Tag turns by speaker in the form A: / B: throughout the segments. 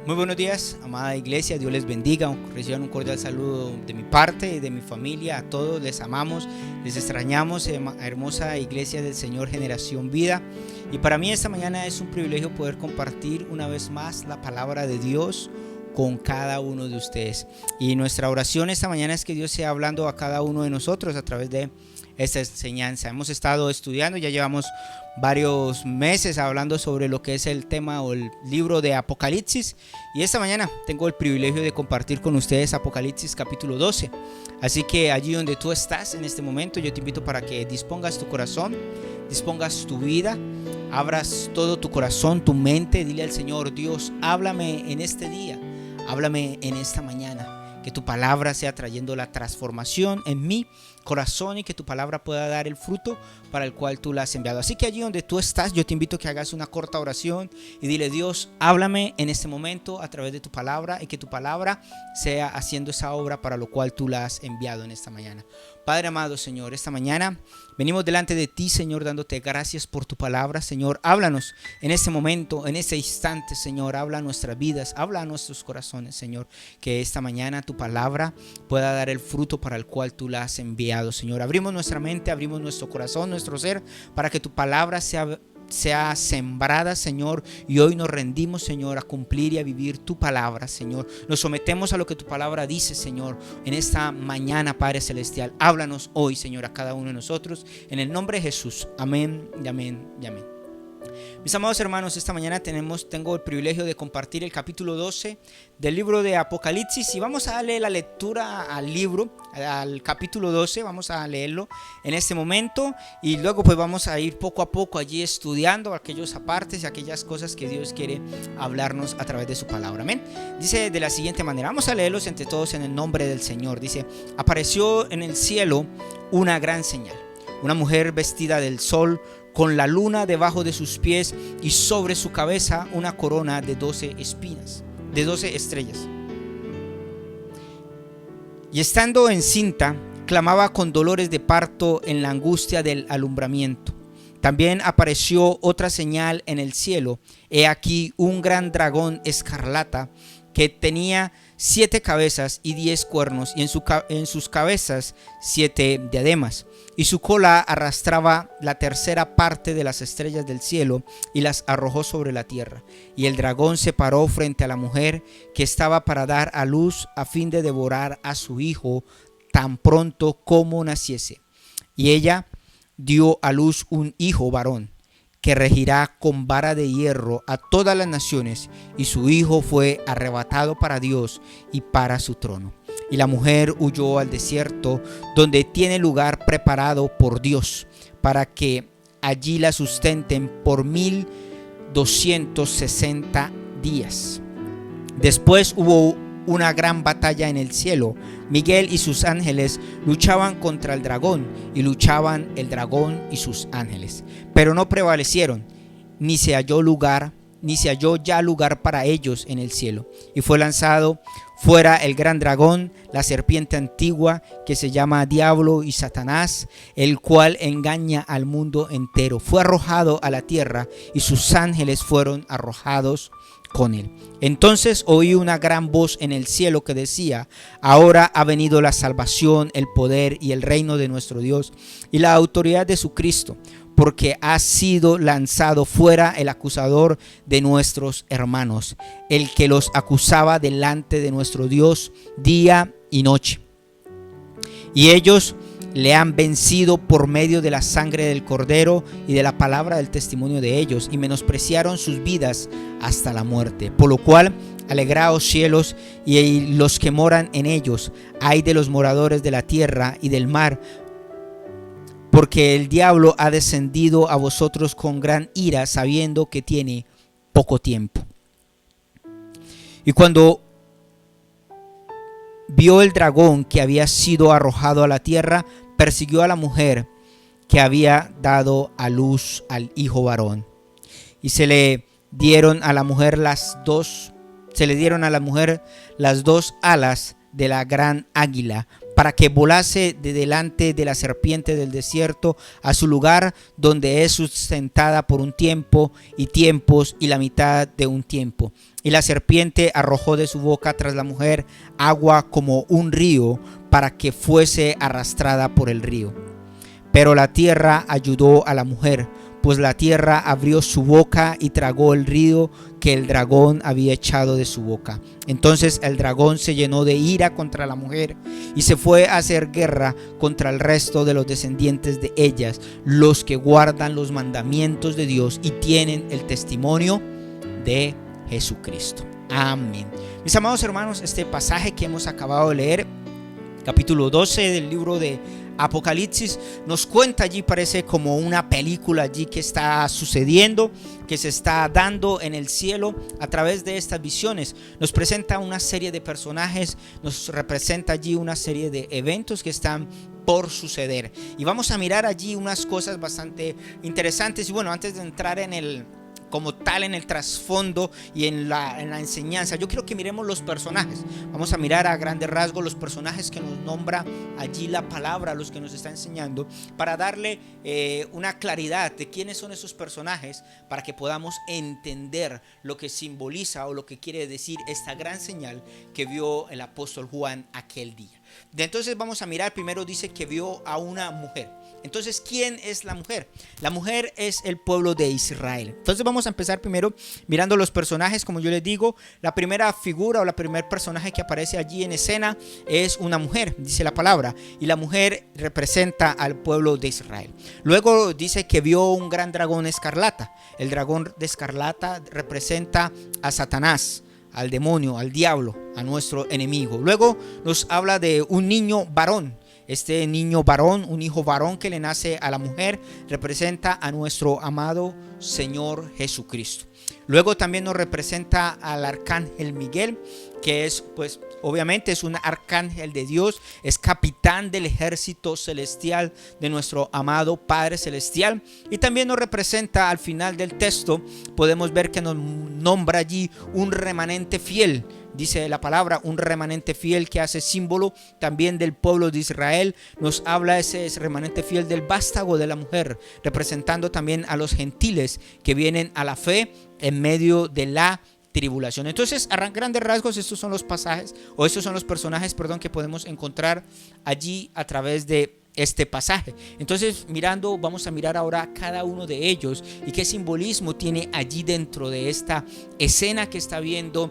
A: Muy buenos días, amada iglesia, Dios les bendiga, reciban un cordial saludo de mi parte y de mi familia, a todos les amamos, les extrañamos, hermosa iglesia del Señor Generación Vida. Y para mí esta mañana es un privilegio poder compartir una vez más la palabra de Dios con cada uno de ustedes. Y nuestra oración esta mañana es que Dios sea hablando a cada uno de nosotros a través de esta enseñanza. Hemos estado estudiando, ya llevamos varios meses hablando sobre lo que es el tema o el libro de Apocalipsis, y esta mañana tengo el privilegio de compartir con ustedes Apocalipsis capítulo 12. Así que allí donde tú estás en este momento, yo te invito para que dispongas tu corazón, dispongas tu vida, abras todo tu corazón, tu mente, dile al Señor: Dios, háblame en este día, háblame en esta mañana. Que tu palabra sea trayendo la transformación en mi corazón y que tu palabra pueda dar el fruto para el cual tú la has enviado. Así que allí donde tú estás, yo te invito a que hagas una corta oración y dile: Dios, háblame en este momento a través de tu palabra, y que tu palabra sea haciendo esa obra para lo cual tú la has enviado en esta mañana. Padre amado, Señor, esta mañana venimos delante de ti, Señor, dándote gracias por tu palabra. Señor, háblanos en este momento, en este instante, Señor. Habla a nuestras vidas, habla a nuestros corazones, Señor. Que esta mañana tu palabra pueda dar el fruto para el cual tú la has enviado, Señor. Abrimos nuestra mente, abrimos nuestro corazón, nuestro ser, para que tu palabra sea sembrada, Señor, y hoy nos rendimos, Señor, a cumplir y a vivir tu palabra, Señor. Nos sometemos a lo que tu palabra dice, Señor, en esta mañana, Padre Celestial. Háblanos hoy, Señor, a cada uno de nosotros, en el nombre de Jesús. Amén y amén y amén. Mis amados hermanos, esta mañana tengo el privilegio de compartir el capítulo 12 del libro de Apocalipsis, y vamos a darle la lectura al libro, al capítulo 12, vamos a leerlo en este momento, y luego pues vamos a ir poco a poco allí estudiando aquellos apartes y aquellas cosas que Dios quiere hablarnos a través de su palabra. Amén. Dice de la siguiente manera, vamos a leerlos entre todos en el nombre del Señor. Dice: apareció en el cielo una gran señal, una mujer vestida del sol, con la luna debajo de sus pies, y sobre su cabeza una corona de 12 estrellas. Y estando encinta, clamaba con dolores de parto en la angustia del alumbramiento. También apareció otra señal en el cielo. He aquí un gran dragón escarlata, que tenía 7 cabezas y 10 cuernos, y en sus cabezas 7 diademas, y su cola arrastraba la tercera parte de las estrellas del cielo y las arrojó sobre la tierra. Y el dragón se paró frente a la mujer que estaba para dar a luz, a fin de devorar a su hijo tan pronto como naciese. Y ella dio a luz un hijo varón, que regirá con vara de hierro a todas las naciones, y su hijo fue arrebatado para Dios y para su trono. Y la mujer huyó al desierto, donde tiene lugar preparado por Dios, para que allí la sustenten por 1260 días. Después hubo una gran batalla en el cielo. Miguel y sus ángeles luchaban contra el dragón, y luchaban el dragón y sus ángeles, pero no prevalecieron, ni se halló ya lugar para ellos en el cielo. Y fue lanzado fuera el gran dragón, la serpiente antigua, que se llama Diablo y Satanás, el cual engaña al mundo entero. Fue arrojado a la tierra, y sus ángeles fueron arrojados con él. Entonces oí una gran voz en el cielo que decía: ahora ha venido la salvación, el poder y el reino de nuestro Dios y la autoridad de su Cristo, porque ha sido lanzado fuera el acusador de nuestros hermanos, el que los acusaba delante de nuestro Dios día y noche. Y ellos le han vencido por medio de la sangre del Cordero y de la palabra del testimonio de ellos, y menospreciaron sus vidas hasta la muerte. Por lo cual, alegraos cielos y los que moran en ellos. Ay de los moradores de la tierra y del mar, porque el diablo ha descendido a vosotros con gran ira, sabiendo que tiene poco tiempo. Y cuando vio el dragón que había sido arrojado a la tierra, persiguió a la mujer que había dado a luz al hijo varón. Y se le dieron a la mujer las dos alas de la gran águila, para que volase de delante de la serpiente del desierto a su lugar, donde es sustentada por un tiempo y tiempos y la mitad de un tiempo. Y la serpiente arrojó de su boca tras la mujer agua como un río, para que fuese arrastrada por el río. Pero la tierra ayudó a la mujer, pues la tierra abrió su boca y tragó el río que el dragón había echado de su boca. Entonces el dragón se llenó de ira contra la mujer y se fue a hacer guerra contra el resto de los descendientes de ellas, los que guardan los mandamientos de Dios y tienen el testimonio de Jesucristo. Amén. Mis amados hermanos, este pasaje que hemos acabado de leer, capítulo 12 del libro de Apocalipsis, nos cuenta allí, parece como una película allí que está sucediendo, que se está dando en el cielo a través de estas visiones. Nos presenta una serie de personajes, nos representa allí una serie de eventos que están por suceder. Y vamos a mirar allí unas cosas bastante interesantes. Y bueno, antes de entrar en el como tal en el trasfondo y en la enseñanza, yo quiero que miremos los personajes. Vamos a mirar a grandes rasgos los personajes que nos nombra allí la palabra, los que nos está enseñando, para darle una claridad de quiénes son esos personajes, para que podamos entender lo que simboliza o lo que quiere decir esta gran señal que vio el apóstol Juan aquel día. Entonces vamos a mirar, primero dice que vio a una mujer. Entonces, ¿quién es la mujer? La mujer es el pueblo de Israel. Entonces vamos a empezar primero mirando los personajes. Como yo les digo, la primera figura o la primer personaje que aparece allí en escena es una mujer, dice la palabra, y la mujer representa al pueblo de Israel. Luego dice que vio un gran dragón escarlata. El dragón de escarlata representa a Satanás, al demonio, al diablo, a nuestro enemigo. Luego nos habla de un niño varón. Este niño varón, un hijo varón que le nace a la mujer, representa a nuestro amado Señor Jesucristo. Luego también nos representa al arcángel Miguel, que es, pues, obviamente es un arcángel de Dios, es capitán del ejército celestial de nuestro amado Padre Celestial. Y también nos representa, al final del texto, podemos ver que nos nombra allí un remanente fiel. Dice la palabra, un remanente fiel que hace símbolo también del pueblo de Israel. Nos habla ese remanente fiel del vástago de la mujer, representando también a los gentiles que vienen a la fe en medio de la tribulación. Entonces, a grandes rasgos, estos son los pasajes, o estos son los personajes, que podemos encontrar allí a través de este pasaje. Entonces, vamos a mirar ahora cada uno de ellos y qué simbolismo tiene allí dentro de esta escena que está viendo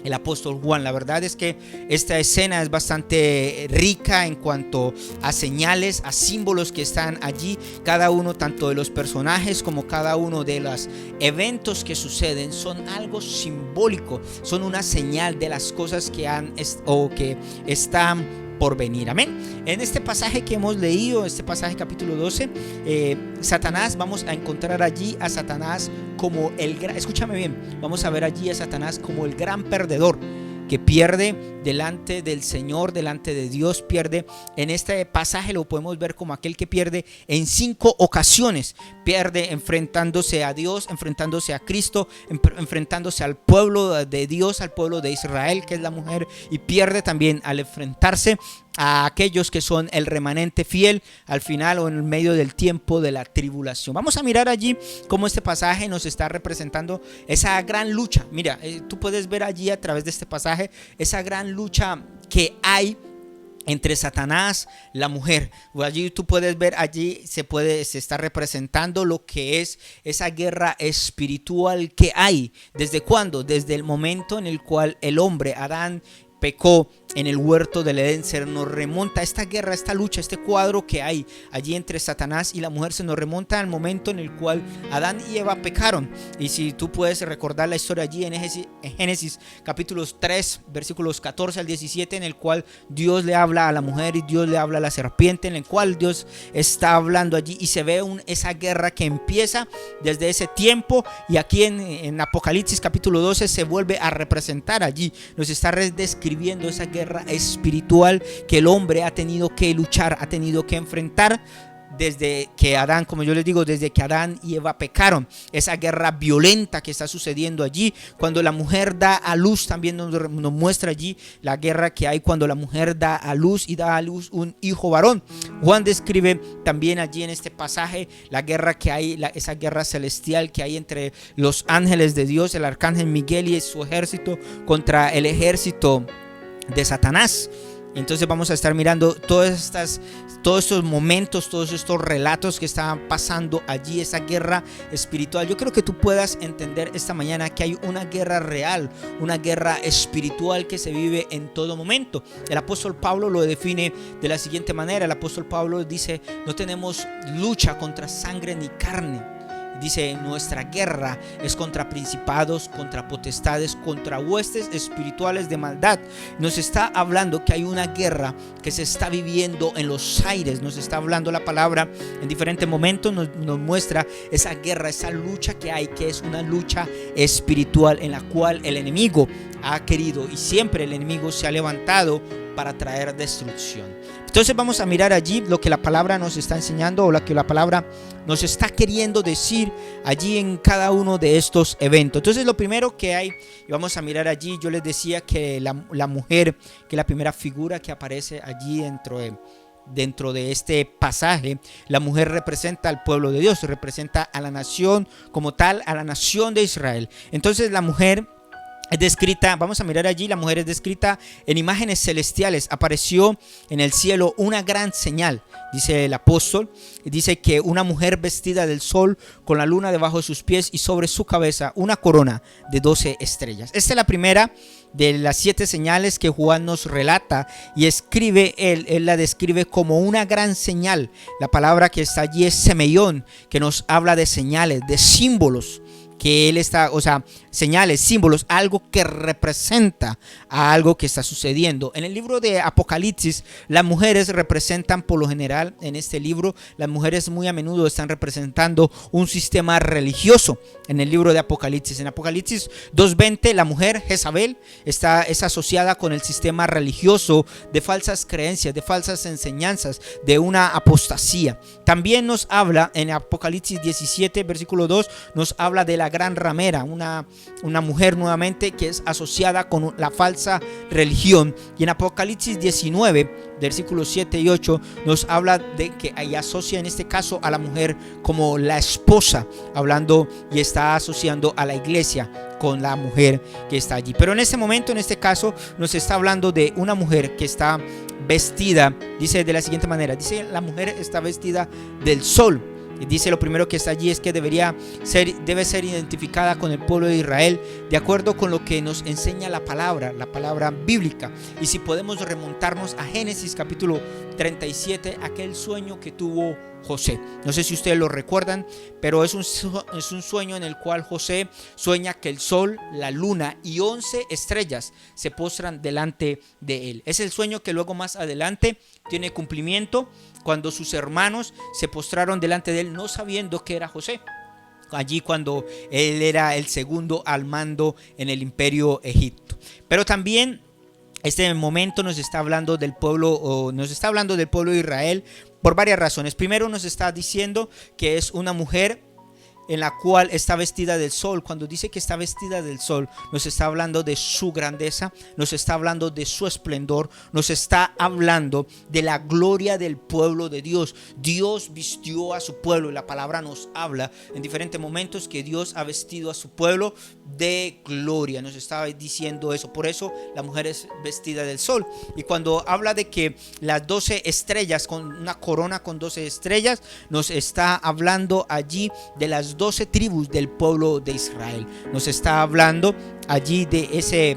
A: el apóstol Juan. La verdad es que esta escena es bastante rica en cuanto a señales, a símbolos que están allí. Cada uno, tanto de los personajes como cada uno de los eventos que suceden, son algo simbólico, son una señal de las cosas que han o que están por venir. Amén. En este pasaje que hemos leído, este pasaje capítulo 12, Satanás, vamos a encontrar allí a Satanás como el gran, escúchame bien, vamos a ver allí a Satanás como el gran perdedor, que pierde delante del Señor, delante de Dios, pierde. En este pasaje lo podemos ver como aquel que pierde en 5 ocasiones. Pierde enfrentándose a Dios, enfrentándose a Cristo, enfrentándose al pueblo de Dios, al pueblo de Israel, que es la mujer, y pierde también al enfrentarse a aquellos que son el remanente fiel al final o en el medio del tiempo de la tribulación. Vamos a mirar allí cómo este pasaje nos está representando esa gran lucha. Mira, tú puedes ver allí a través de este pasaje esa gran lucha que hay entre Satanás, la mujer. Allí tú puedes ver, allí se está representando lo que es esa guerra espiritual que hay. ¿Desde cuándo? Desde el momento en el cual el hombre, Adán, pecó en el huerto del Edén. Se nos remonta esta guerra, esta lucha, este cuadro que hay allí entre Satanás y la mujer. Se nos remonta al momento en el cual Adán y Eva pecaron. Y si tú puedes recordar la historia allí en Génesis capítulos 3 versículos 14 al 17, en el cual Dios le habla a la mujer y Dios le habla a la serpiente, en el cual Dios está hablando allí, y se ve esa guerra que empieza desde ese tiempo. Y aquí en Apocalipsis capítulo 12 se vuelve a representar allí. Nos está describiendo esa guerra espiritual que el hombre ha tenido que luchar, ha tenido que enfrentar desde que Adán, como yo les digo, desde que Adán y Eva pecaron. Esa guerra violenta que está sucediendo allí. Cuando la mujer da a luz, también nos muestra allí la guerra que hay cuando la mujer da a luz y da a luz un hijo varón. Juan describe también allí en este pasaje la guerra que hay, esa guerra celestial que hay entre los ángeles de Dios, el arcángel Miguel y su ejército contra el ejército de Satanás. Entonces vamos a estar mirando todos estos momentos, todos estos relatos que estaban pasando allí, esa guerra espiritual. Yo creo que tú puedas entender esta mañana que hay una guerra real, una guerra espiritual que se vive en todo momento. El apóstol Pablo lo define de la siguiente manera. El apóstol Pablo dice: no tenemos lucha contra sangre ni carne. Dice: nuestra guerra es contra principados, contra potestades, contra huestes espirituales de maldad. Nos está hablando que hay una guerra que se está viviendo en los aires. Nos está hablando la palabra en diferentes momentos. Nos muestra esa guerra, esa lucha que hay, que es una lucha espiritual en la cual el enemigo ha querido, y siempre el enemigo se ha levantado para traer destrucción. Entonces vamos a mirar allí lo que la palabra nos está enseñando, o lo que la palabra nos está queriendo decir allí en cada uno de estos eventos. Entonces lo primero que hay, y vamos a mirar allí, yo les decía que la mujer, que es la primera figura que aparece allí dentro de este pasaje, la mujer representa al pueblo de Dios, representa a la nación como tal, a la nación de Israel. Entonces la mujer es descrita, vamos a mirar allí, la mujer es descrita en imágenes celestiales. Apareció en el cielo una gran señal, dice el apóstol. Dice que una mujer vestida del sol, con la luna debajo de sus pies y sobre su cabeza una corona de 12 estrellas. Esta es la primera de las 7 señales que Juan nos relata y escribe. Él la describe como una gran señal. La palabra que está allí es semeión, que nos habla de señales, de símbolos. Que él está, o sea, señales, símbolos, algo que representa a algo que está sucediendo. En el libro de Apocalipsis, las mujeres representan, por lo general, en este libro, las mujeres muy a menudo están representando un sistema religioso. En el libro de Apocalipsis, en Apocalipsis 2:20, la mujer Jezabel es asociada con el sistema religioso de falsas creencias, de falsas enseñanzas, de una apostasía. También nos habla en Apocalipsis 17, versículo 2, nos habla de la gran ramera, una mujer nuevamente que es asociada con la falsa religión. Y en Apocalipsis 19, versículos 7 y 8, nos habla de que ahí asocia en este caso a la mujer como la esposa, hablando y está asociando a la iglesia con la mujer que está allí. Pero en este momento, en este caso, nos está hablando de una mujer que está vestida, dice de la siguiente manera, dice: la mujer está vestida del sol. Y dice, lo primero que está allí es que debe ser identificada con el pueblo de Israel, de acuerdo con lo que nos enseña la palabra bíblica. Y si podemos remontarnos a Génesis capítulo 37, aquel sueño que tuvo José. No sé si ustedes lo recuerdan, pero es un sueño en el cual José sueña que el sol, la luna y 11 estrellas se postran delante de él. Es el sueño que luego más adelante tiene cumplimiento cuando sus hermanos se postraron delante de él, no sabiendo que era José. Allí cuando él era el segundo al mando en el imperio Egipto. Pero también este momento nos está hablando del pueblo, de Israel por varias razones. Primero, nos está diciendo que es una mujer en la cual está vestida del sol. Cuando dice que está vestida del sol, nos está hablando de su grandeza, nos está hablando de su esplendor, nos está hablando de la gloria del pueblo de Dios. Dios vistió a su pueblo, y la palabra nos habla en diferentes momentos que Dios ha vestido a su pueblo de gloria. Nos está diciendo eso. Por eso la mujer es vestida del sol. Y cuando habla de que las 12 estrellas, con una corona con 12 estrellas, nos está hablando allí de las 12 tribus del pueblo de Israel. Nos está hablando allí de ese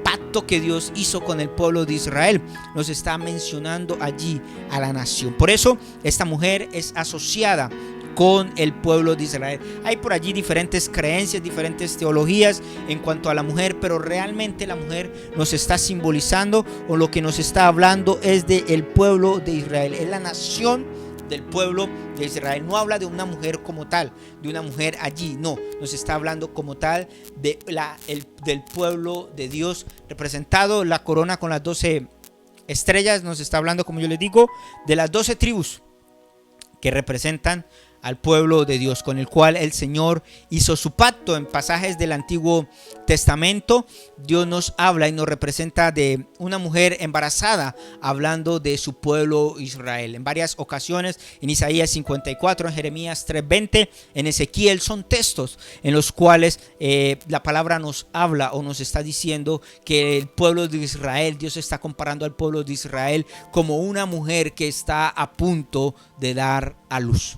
A: pacto que Dios hizo con el pueblo de Israel. Nos está mencionando allí a la nación. Por eso esta mujer es asociada con el pueblo de Israel. Hay por allí diferentes creencias, diferentes teologías en cuanto a la mujer, pero realmente la mujer nos está simbolizando, o lo que nos está hablando es del pueblo de Israel. Es la nación del pueblo de Israel. No habla de una mujer como tal, de una mujer allí, no, nos está hablando como tal del pueblo de Dios representado. La corona con las 12 estrellas nos está hablando, como yo les digo, de las 12 tribus que representan al pueblo de Dios, con el cual el Señor hizo su pacto. En pasajes del Antiguo Testamento, Dios nos habla y nos representa de una mujer embarazada, hablando de su pueblo Israel. En varias ocasiones, en Isaías 54, en Jeremías 3:20, en Ezequiel, son textos en los cuales la palabra nos habla o nos está diciendo que el pueblo de Israel, Dios está comparando al pueblo de Israel como una mujer que está a punto de dar a luz.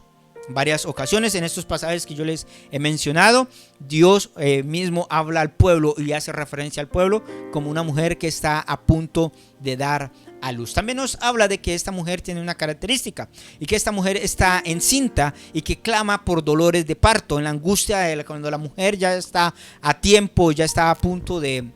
A: Varias ocasiones en estos pasajes que yo les he mencionado, Dios mismo habla al pueblo y hace referencia al pueblo como una mujer que está a punto de dar a luz. También nos habla de que esta mujer tiene una característica, y que esta mujer está encinta y que clama por dolores de parto, en la angustia de cuando la mujer ya está a tiempo, ya está a punto de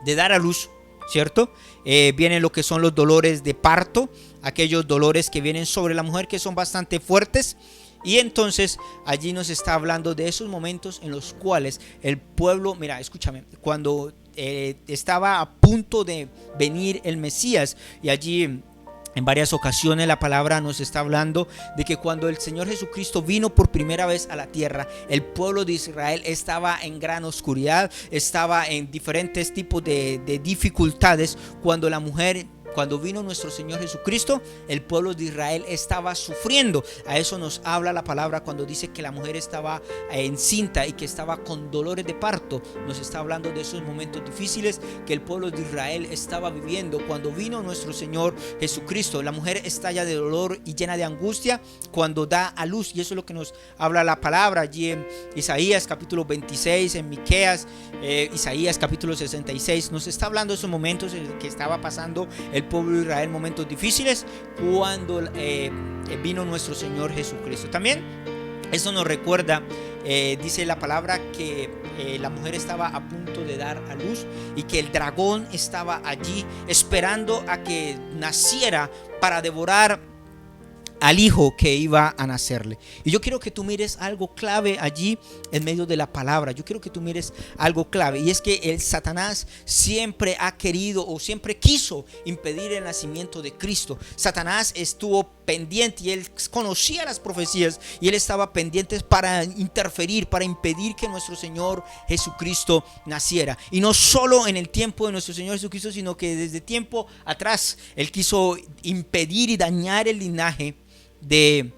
A: dar a luz, ¿cierto? Vienen lo que son los dolores de parto, aquellos dolores que vienen sobre la mujer, que son bastante fuertes. Y entonces allí nos está hablando de esos momentos en los cuales el pueblo, mira, escúchame, cuando estaba a punto de venir el Mesías, y allí en varias ocasiones la palabra nos está hablando de que cuando el Señor Jesucristo vino por primera vez a la tierra, el pueblo de Israel estaba en gran oscuridad, estaba en diferentes tipos de dificultades. Cuando vino nuestro Señor Jesucristo, el pueblo de Israel estaba sufriendo. A eso nos habla la palabra cuando dice que la mujer estaba encinta y que estaba con dolores de parto. Nos está hablando de esos momentos difíciles que el pueblo de Israel estaba viviendo cuando vino nuestro Señor Jesucristo. La mujer estalla de dolor y llena de angustia cuando da a luz, y eso es lo que nos habla la palabra allí en Isaías capítulo 26, en Miqueas, Isaías capítulo 66. Nos está hablando de esos momentos en que estaba pasando el pueblo de Israel, momentos difíciles, cuando vino nuestro Señor Jesucristo. También eso nos recuerda, dice la palabra, que la mujer estaba a punto de dar a luz y que el dragón estaba allí esperando a que naciera para devorar al hijo que iba a nacerle. Y yo quiero que tú mires algo clave allí en medio de la palabra. Yo quiero que tú mires algo clave, y es que el Satanás siempre ha querido o siempre quiso impedir el nacimiento de Cristo. Satanás estuvo pendiente y él conocía las profecías, y él estaba pendiente para interferir, para impedir que nuestro Señor Jesucristo naciera. Y no solo en el tiempo de nuestro Señor Jesucristo, sino que desde tiempo atrás él quiso impedir y dañar el linaje de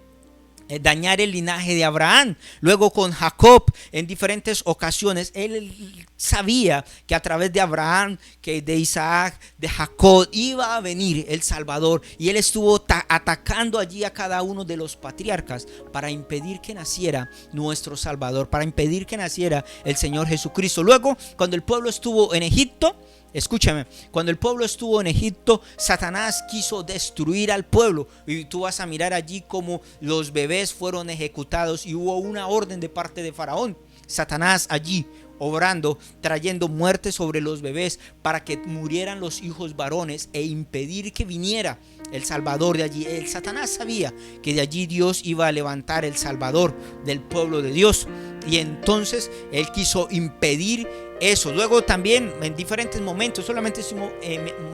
A: Abraham. Luego con Jacob, en diferentes ocasiones él sabía que a través de Abraham, que de Isaac, de Jacob iba a venir el Salvador, y él estuvo atacando allí a cada uno de los patriarcas para impedir que naciera nuestro Salvador, para impedir que naciera el Señor Jesucristo. Luego, cuando el pueblo estuvo en Egipto, escúchame, cuando el pueblo estuvo en Egipto, Satanás quiso destruir al pueblo, y tú vas a mirar allí como los bebés fueron ejecutados, y hubo una orden de parte de Faraón. Satanás allí obrando, trayendo muerte sobre los bebés para que murieran los hijos varones e impedir que viniera el Salvador de allí. El Satanás sabía que de allí Dios iba a levantar el Salvador del pueblo de Dios, y entonces él quiso impedir eso. Luego también en diferentes momentos, solamente estoy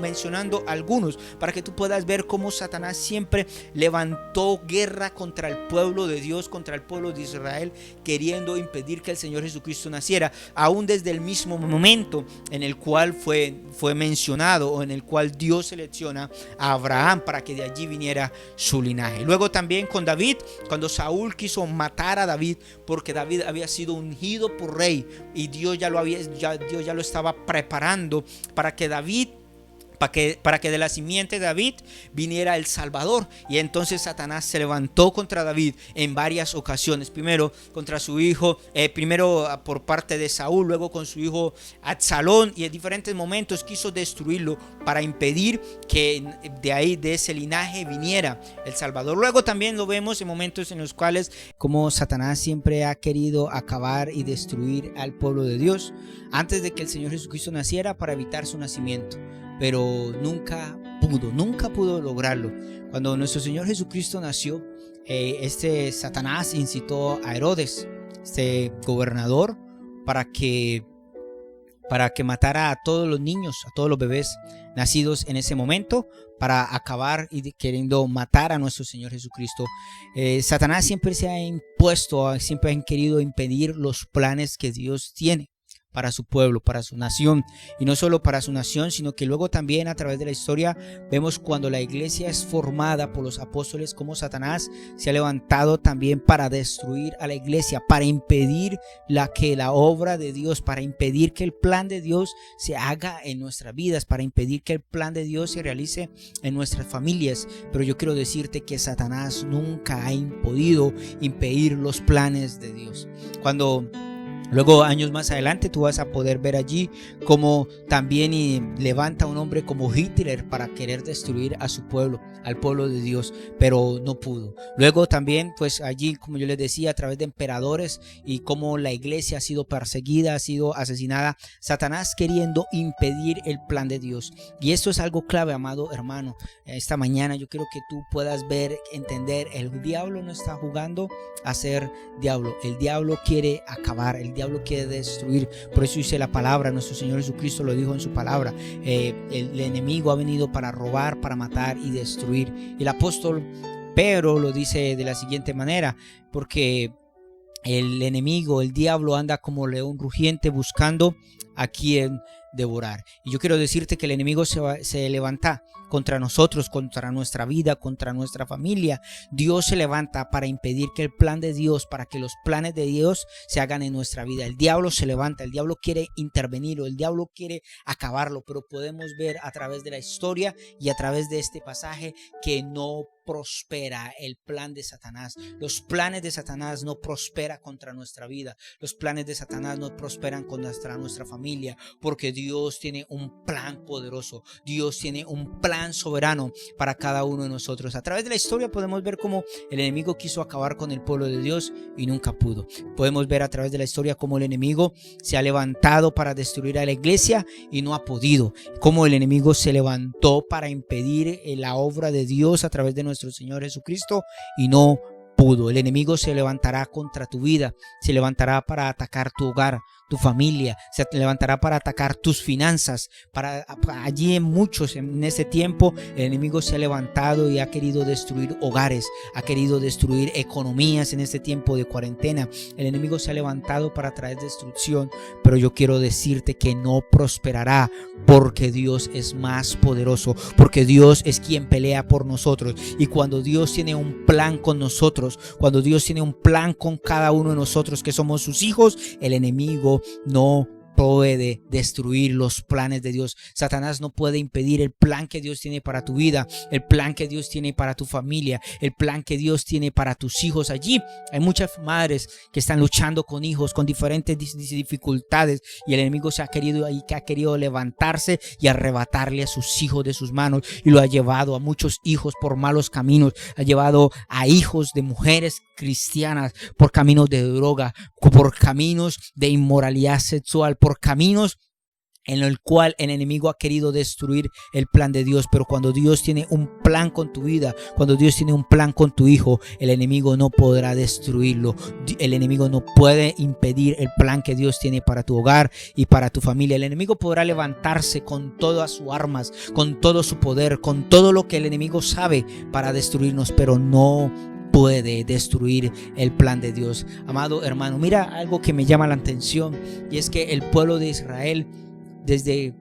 A: mencionando algunos para que tú puedas ver cómo Satanás siempre levantó guerra contra el pueblo de Dios, contra el pueblo de Israel, queriendo impedir que el Señor Jesucristo naciera, aún desde el mismo momento en el cual fue mencionado, o en el cual Dios selecciona a Abraham para que de allí viniera su linaje. Luego también con David, cuando Saúl quiso matar a David, porque David había sido ungido por rey, y Dios ya lo estaba preparando para que de la simiente de David viniera el Salvador. Y entonces Satanás se levantó contra David en varias ocasiones, primero contra su hijo, primero por parte de Saúl, luego con su hijo Absalón, y en diferentes momentos quiso destruirlo para impedir que de ese linaje viniera el Salvador. Luego también lo vemos en momentos en los cuales como Satanás siempre ha querido acabar y destruir al pueblo de Dios antes de que el Señor Jesucristo naciera, para evitar su nacimiento, pero nunca pudo lograrlo. Cuando nuestro Señor Jesucristo nació, este Satanás incitó a Herodes, este gobernador, para que para que matara a todos los niños, a todos los bebés nacidos en ese momento, para acabar y queriendo matar a nuestro Señor Jesucristo. Satanás siempre se ha impuesto, siempre han querido impedir los planes que Dios tiene para su pueblo, para su nación, y no solo para su nación, sino que luego también a través de la historia vemos cuando la iglesia es formada por los apóstoles, como Satanás se ha levantado también para destruir a la iglesia, para impedir que la obra de Dios, para impedir que el plan de Dios se haga en nuestras vidas, para impedir que el plan de Dios se realice en nuestras familias. Pero yo quiero decirte que Satanás nunca ha podido impedir los planes de Dios. Luego, años más adelante, tú vas a poder ver allí cómo también levanta un hombre como Hitler para querer destruir a su pueblo, al pueblo de Dios, pero no pudo. Luego también, pues allí, como yo les decía, a través de emperadores y cómo la iglesia ha sido perseguida, ha sido asesinada, Satanás queriendo impedir el plan de Dios. Y esto es algo clave, amado hermano. Esta mañana yo quiero que tú puedas ver, entender, el diablo no está jugando a ser diablo. El diablo quiere acabar, el diablo quiere destruir. Por eso dice la palabra, nuestro Señor Jesucristo lo dijo en su palabra, el enemigo ha venido para robar, para matar y destruir. Y el apóstol Pedro lo dice de la siguiente manera, porque el enemigo, el diablo, anda como león rugiente buscando a quien devorar. Y yo quiero decirte que el enemigo se levanta contra nosotros, contra nuestra vida, contra nuestra familia. Dios se levanta para impedir que el plan de Dios, para que los planes de Dios se hagan en nuestra vida. El diablo se levanta, el diablo quiere intervenir, o el diablo quiere acabarlo, pero podemos ver a través de la historia y a través de este pasaje que no prospera el plan de Satanás. Los planes de Satanás no prosperan contra nuestra vida. Los planes de Satanás no prosperan contra nuestra familia, porque Dios tiene un plan poderoso. Dios tiene un plan soberano para cada uno de nosotros. A través de la historia podemos ver cómo el enemigo quiso acabar con el pueblo de Dios y nunca pudo. Podemos ver a través de la historia cómo el enemigo se ha levantado para destruir a la iglesia y no ha podido. Cómo el enemigo se levantó para impedir la obra de Dios a través de nuestro Señor Jesucristo y no pudo. El enemigo se levantará contra tu vida, se levantará para atacar tu hogar, tu familia, se levantará para atacar tus finanzas. Allí en ese tiempo el enemigo se ha levantado y ha querido destruir hogares, ha querido destruir economías en este tiempo de cuarentena. El enemigo se ha levantado para traer destrucción, pero yo quiero decirte que no prosperará, porque Dios es más poderoso, porque Dios es quien pelea por nosotros. Y cuando Dios tiene un plan con nosotros, cuando Dios tiene un plan con cada uno de nosotros que somos sus hijos, el enemigo no puede destruir los planes de Dios. Satanás no puede impedir el plan que Dios tiene para tu vida, el plan que Dios tiene para tu familia, el plan que Dios tiene para tus hijos. Allí hay muchas madres que están luchando con hijos, con diferentes dificultades, y el enemigo ha querido levantarse y arrebatarle a sus hijos de sus manos, y lo ha llevado a muchos hijos por malos caminos, ha llevado a hijos de mujeres cristianas por caminos de droga, por caminos de inmoralidad sexual, por caminos en el cual el enemigo ha querido destruir el plan de Dios. Pero cuando Dios tiene un plan con tu vida, cuando Dios tiene un plan con tu hijo, el enemigo no podrá destruirlo. El enemigo no puede impedir el plan que Dios tiene para tu hogar y para tu familia. El enemigo podrá levantarse con todas sus armas, con todo su poder, con todo lo que el enemigo sabe para destruirnos, pero no puede destruir el plan de Dios. Amado hermano, mira algo que me llama la atención, y es que el pueblo de Israel desde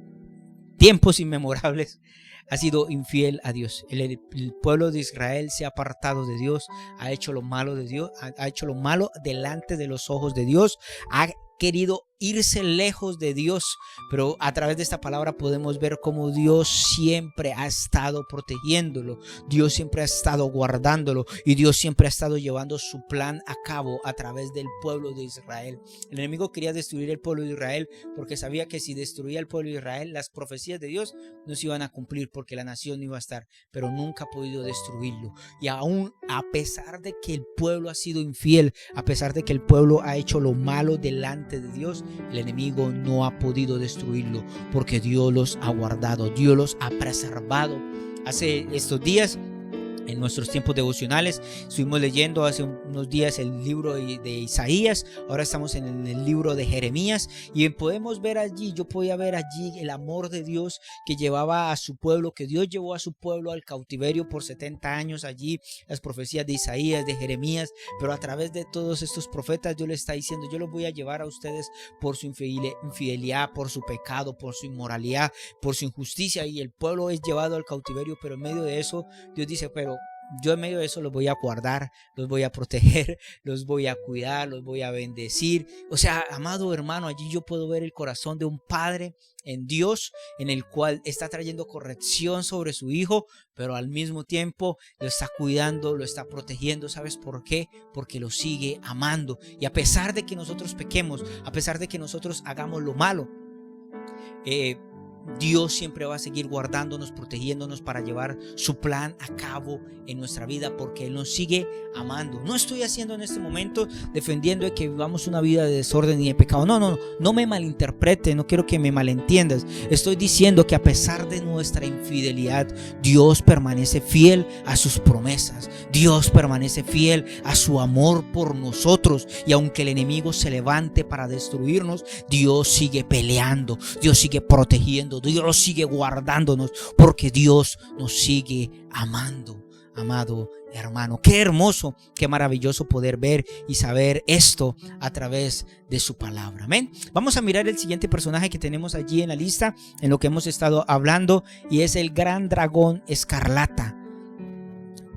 A: tiempos inmemorables ha sido infiel a Dios. El pueblo de Israel se ha apartado de Dios, ha hecho lo malo de Dios, ha hecho lo malo delante de los ojos de Dios, ha querido irse lejos de Dios. Pero a través de esta palabra podemos ver cómo Dios siempre ha estado protegiéndolo, Dios siempre ha estado guardándolo, y Dios siempre ha estado llevando su plan a cabo a través del pueblo de Israel. El enemigo quería destruir el pueblo de Israel porque sabía que si destruía el pueblo de Israel, las profecías de Dios no se iban a cumplir, porque la nación no iba a estar, pero nunca ha podido destruirlo. Y aún a pesar de que el pueblo ha sido infiel, a pesar de que el pueblo ha hecho lo malo delante de Dios, el enemigo no ha podido destruirlo, porque Dios los ha guardado, Dios los ha preservado. Hace estos días En nuestros tiempos devocionales estuvimos leyendo hace unos días el libro de Isaías, ahora estamos en el libro de Jeremías y podemos ver allí, yo podía ver allí el amor de Dios que llevaba a su pueblo, que Dios llevó a su pueblo al cautiverio por 70 años allí, las profecías de Isaías, de Jeremías, pero a través de todos estos profetas Dios le está diciendo, yo los voy a llevar a ustedes por su infidelidad, por su pecado, por su inmoralidad, por su injusticia, y el pueblo es llevado al cautiverio, pero en medio de eso Dios dice, pero yo en medio de eso los voy a guardar, los voy a proteger, los voy a cuidar, los voy a bendecir. O sea, amado hermano, allí yo puedo ver el corazón de un padre en Dios, en el cual está trayendo corrección sobre su hijo, pero al mismo tiempo lo está cuidando, lo está protegiendo. ¿Sabes por qué? Porque lo sigue amando. Y a pesar de que nosotros pequemos, a pesar de que nosotros hagamos lo malo, Dios siempre va a seguir guardándonos, protegiéndonos para llevar su plan a cabo en nuestra vida, porque Él nos sigue amando. No estoy haciendo en este momento defendiendo de que vivamos una vida de desorden y de pecado. No me malinterprete, no quiero que me malentiendas. Estoy diciendo que a pesar de nuestra infidelidad, Dios permanece fiel a sus promesas. Dios permanece fiel a su amor por nosotros. Y aunque el enemigo se levante para destruirnos, Dios sigue peleando, Dios sigue protegiendo, Dios sigue guardándonos, porque Dios nos sigue amando. Amado hermano, qué hermoso, qué maravilloso poder ver y saber esto a través de su palabra. Amén. Vamos a mirar el siguiente personaje que tenemos allí en la lista, en lo que hemos estado hablando, y es el gran dragón escarlata.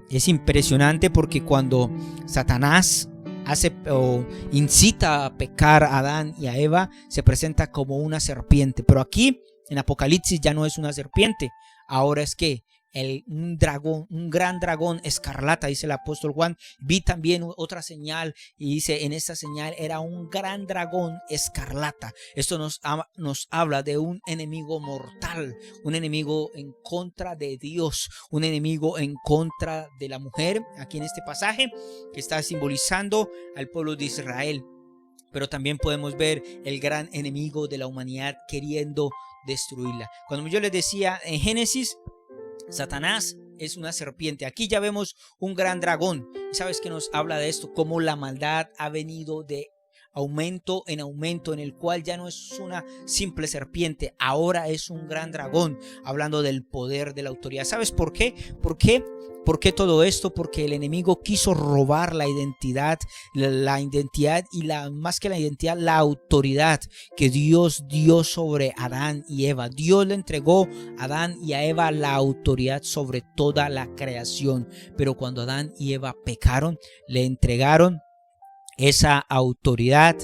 A: Es impresionante porque cuando Satanás hace o incita a pecar a Adán y a Eva, se presenta como una serpiente, pero aquí en Apocalipsis ya no es una serpiente, ahora es que un dragón, un gran dragón escarlata, dice el apóstol Juan. Vi también otra señal y dice, en esta señal era un gran dragón escarlata. Esto nos habla de un enemigo mortal, un enemigo en contra de Dios, un enemigo en contra de la mujer, aquí en este pasaje que está simbolizando al pueblo de Israel. Pero también podemos ver el gran enemigo de la humanidad queriendo destruirla. Cuando yo les decía en Génesis, Satanás es una serpiente. Aquí ya vemos un gran dragón. ¿Sabes qué nos habla de esto? Cómo la maldad ha venido de aumento, en el cual ya no es una simple serpiente, ahora es un gran dragón, hablando del poder, de la autoridad. ¿Sabes por qué? ¿Por qué todo esto? Porque el enemigo quiso robar la identidad y más que la identidad, la autoridad que Dios dio sobre Adán y Eva. Dios le entregó a Adán y a Eva la autoridad sobre toda la creación, pero cuando Adán y Eva pecaron, le entregaron esa autoridad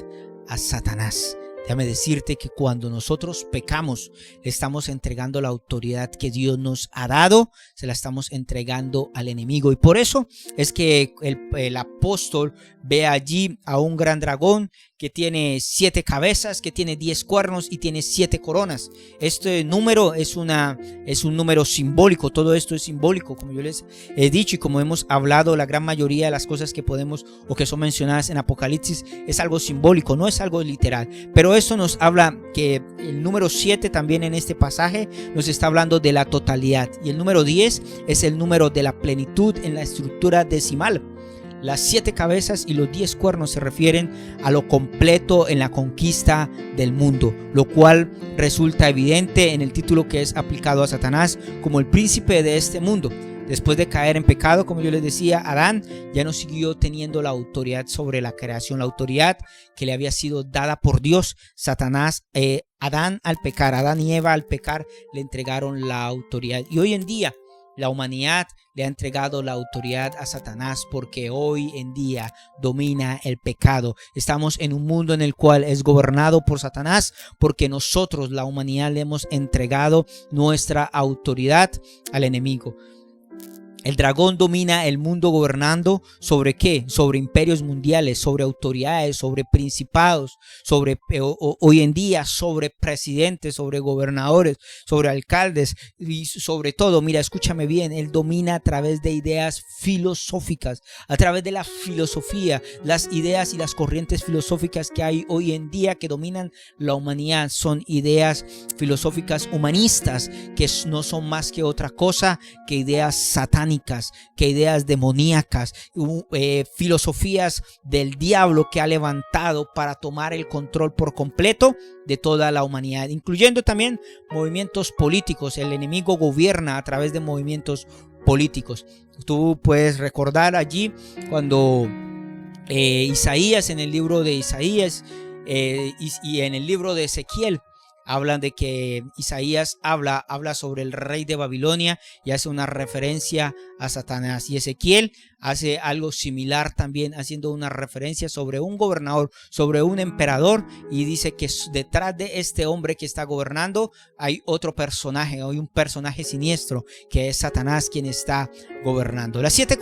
A: a Satanás. Déjame decirte que cuando nosotros pecamos, le estamos entregando la autoridad que Dios nos ha dado, se la estamos entregando al enemigo. Y por eso es que el apóstol ve allí a un gran dragón que tiene 7 cabezas, que tiene 10 cuernos y tiene 7 coronas. Este número es un número simbólico. Todo esto es simbólico, como yo les he dicho y como hemos hablado, la gran mayoría de las cosas que podemos o que son mencionadas en Apocalipsis es algo simbólico, no es algo literal. Pero esto nos habla que el número 7 también en este pasaje nos está hablando de la totalidad, y el número 10 es el número de la plenitud en la estructura decimal. Las 7 cabezas y los 10 cuernos se refieren a lo completo en la conquista del mundo, lo cual resulta evidente en el título que es aplicado a Satanás como el príncipe de este mundo. Después de caer en pecado, como yo les decía, Adán ya no siguió teniendo la autoridad sobre la creación, la autoridad que le había sido dada por Dios. Adán y Eva al pecar le entregaron la autoridad, y hoy en día la humanidad le ha entregado la autoridad a Satanás, porque hoy en día domina el pecado. Estamos en un mundo en el cual es gobernado por Satanás, porque nosotros, la humanidad, le hemos entregado nuestra autoridad al enemigo. El dragón domina el mundo gobernando ¿sobre qué? Sobre imperios mundiales, sobre autoridades, sobre principados, hoy en día sobre presidentes, sobre gobernadores, sobre alcaldes y sobre todo, mira, escúchame bien, él domina a través de ideas filosóficas, a través de la filosofía. Las ideas y las corrientes filosóficas que hay hoy en día que dominan la humanidad son ideas filosóficas humanistas, que no son más que otra cosa que ideas satánicas, satánicas, que ideas demoníacas, filosofías del diablo que ha levantado para tomar el control por completo de toda la humanidad, incluyendo también movimientos políticos. El enemigo gobierna a través de movimientos políticos. Tú puedes recordar allí cuando Isaías, en el libro de Isaías y en el libro de Ezequiel, hablan de que Isaías habla sobre el rey de Babilonia y hace una referencia a Satanás, y Ezequiel hace algo similar también, haciendo una referencia sobre un gobernador, sobre un emperador, y dice que detrás de este hombre que está gobernando hay otro personaje, hay un personaje siniestro que es Satanás quien está gobernando. Las siete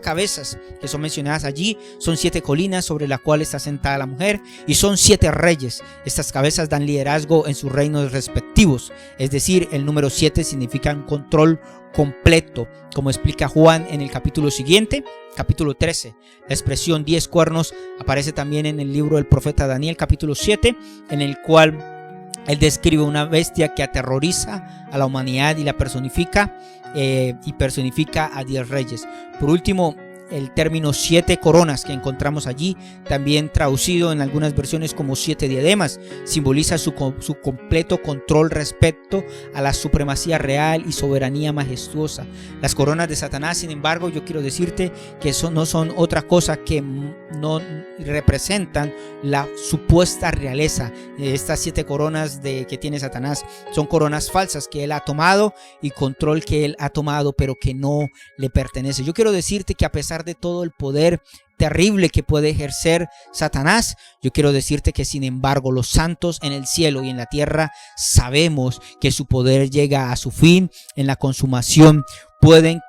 A: cabezas que son mencionadas allí son 7 colinas sobre las cuales está sentada la mujer, y son 7 reyes. Estas cabezas dan liderazgo en sus reinos respectivos, es decir, el número 7 significa un control completo, como explica Juan en el capítulo siguiente, capítulo 13. La expresión 10 cuernos aparece también en el libro del profeta Daniel, capítulo 7, en el cual él describe una bestia que aterroriza a la humanidad y la personifica, y personifica a 10 reyes. Por último, el término 7 coronas que encontramos allí, también traducido en algunas versiones como 7 diademas, simboliza su completo control respecto a la supremacía real y soberanía majestuosa. Las coronas de Satanás, sin embargo, yo quiero decirte que no son otra cosa que no representan la supuesta realeza. Estas 7 coronas que tiene Satanás son coronas falsas que él ha tomado y control que él ha tomado, pero que no le pertenece. Yo quiero decirte que a pesar de todo el poder terrible que puede ejercer Satanás, yo quiero decirte que sin embargo los santos en el cielo y en la tierra sabemos que su poder llega a su fin en la consumación.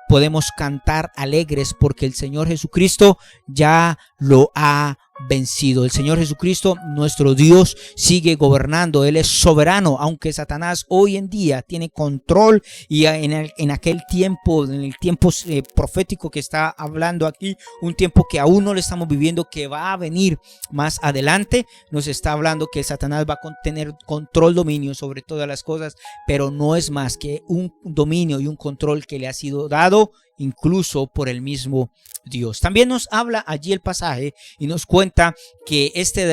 A: Podemos cantar alegres porque el Señor Jesucristo ya lo ha vencido. El Señor Jesucristo, nuestro Dios, sigue gobernando. Él es soberano, aunque Satanás hoy en día tiene control, y en aquel tiempo, en el tiempo profético que está hablando aquí, un tiempo que aún no lo estamos viviendo, que va a venir más adelante, nos está hablando que Satanás va a tener control, dominio sobre todas las cosas, pero no es más que un dominio y un control que le ha sido dado incluso por el mismo Dios. También nos habla allí el pasaje y nos cuenta que este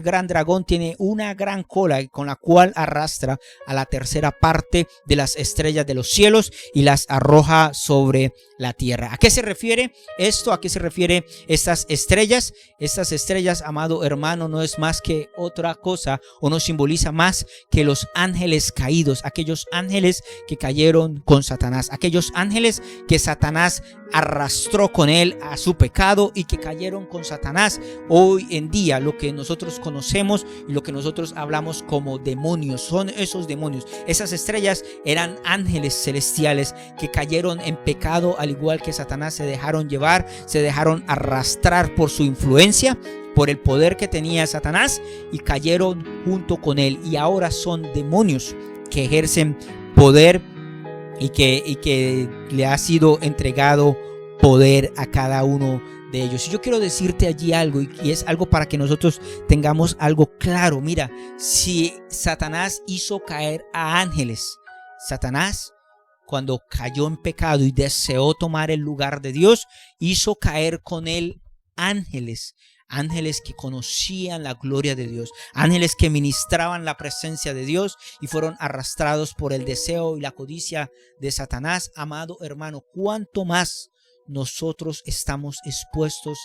A: gran dragón tiene una gran cola con la cual arrastra a la tercera parte de las estrellas de los cielos y las arroja sobre la tierra. ¿A qué se refiere esto? ¿A qué se refiere estas estrellas? Estas estrellas, amado hermano, no es más que otra cosa, o no simboliza más que los ángeles caídos, aquellos ángeles que cayeron con Satanás, aquellos ángeles que Satanás arrastró con él a su pecado y que cayeron con Satanás. Hoy en día lo que nosotros conocemos y lo que nosotros hablamos como demonios son esos demonios. Esas estrellas eran ángeles celestiales que cayeron en pecado, al igual que Satanás. Se dejaron llevar, se dejaron arrastrar por su influencia, por el poder que tenía Satanás, y cayeron junto con él, y ahora son demonios que ejercen poder y que le ha sido entregado poder a cada uno de ellos. Y yo quiero decirte allí algo, y es algo para que nosotros tengamos algo claro. Mira, si Satanás hizo caer a ángeles, Satanás, cuando cayó en pecado y deseó tomar el lugar de Dios, hizo caer con él ángeles que conocían la gloria de Dios, ángeles que ministraban la presencia de Dios, y fueron arrastrados por el deseo y la codicia de Satanás. Amado hermano, ¿cuánto más nosotros estamos expuestos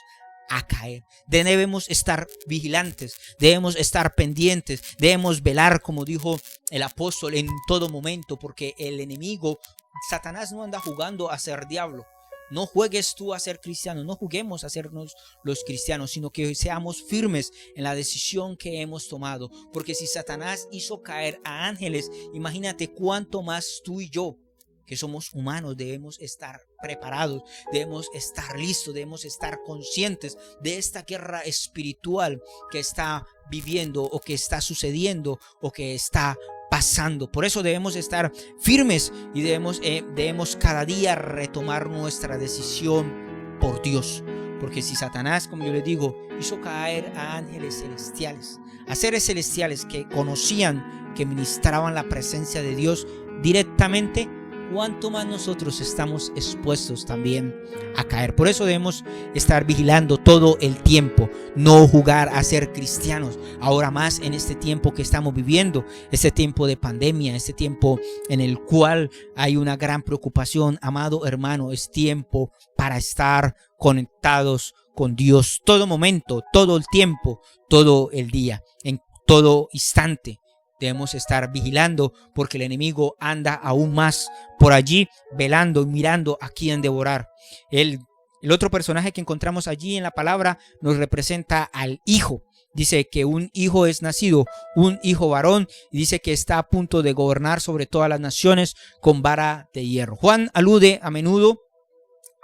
A: a caer? Debemos estar vigilantes, debemos estar pendientes, debemos velar, como dijo el apóstol, en todo momento, porque el enemigo, Satanás, no anda jugando a ser diablo. No juegues tú a ser cristiano, no juguemos a sernos los cristianos, sino que seamos firmes en la decisión que hemos tomado. Porque si Satanás hizo caer a ángeles, imagínate cuánto más tú y yo, que somos humanos, debemos estar preparados, debemos estar listos, debemos estar conscientes de esta guerra espiritual que está viviendo, o que está sucediendo, o que está pasando. Por eso debemos estar firmes y debemos cada día retomar nuestra decisión por Dios. Porque si Satanás, como yo les digo, hizo caer a ángeles celestiales, a seres celestiales que conocían, que ministraban la presencia de Dios directamente, cuánto más nosotros estamos expuestos también a caer. Por eso debemos estar vigilando todo el tiempo, no jugar a ser cristianos. Ahora más en este tiempo que estamos viviendo, este tiempo de pandemia, este tiempo en el cual hay una gran preocupación. Amado hermano, es tiempo para estar conectados con Dios todo momento, todo el tiempo, todo el día, en todo instante. Debemos estar vigilando porque el enemigo anda aún más por allí, velando y mirando a quién devorar. El otro personaje que encontramos allí en la palabra nos representa al hijo. Dice que un hijo es nacido, un hijo varón, y dice que está a punto de gobernar sobre todas las naciones con vara de hierro. Juan alude a menudo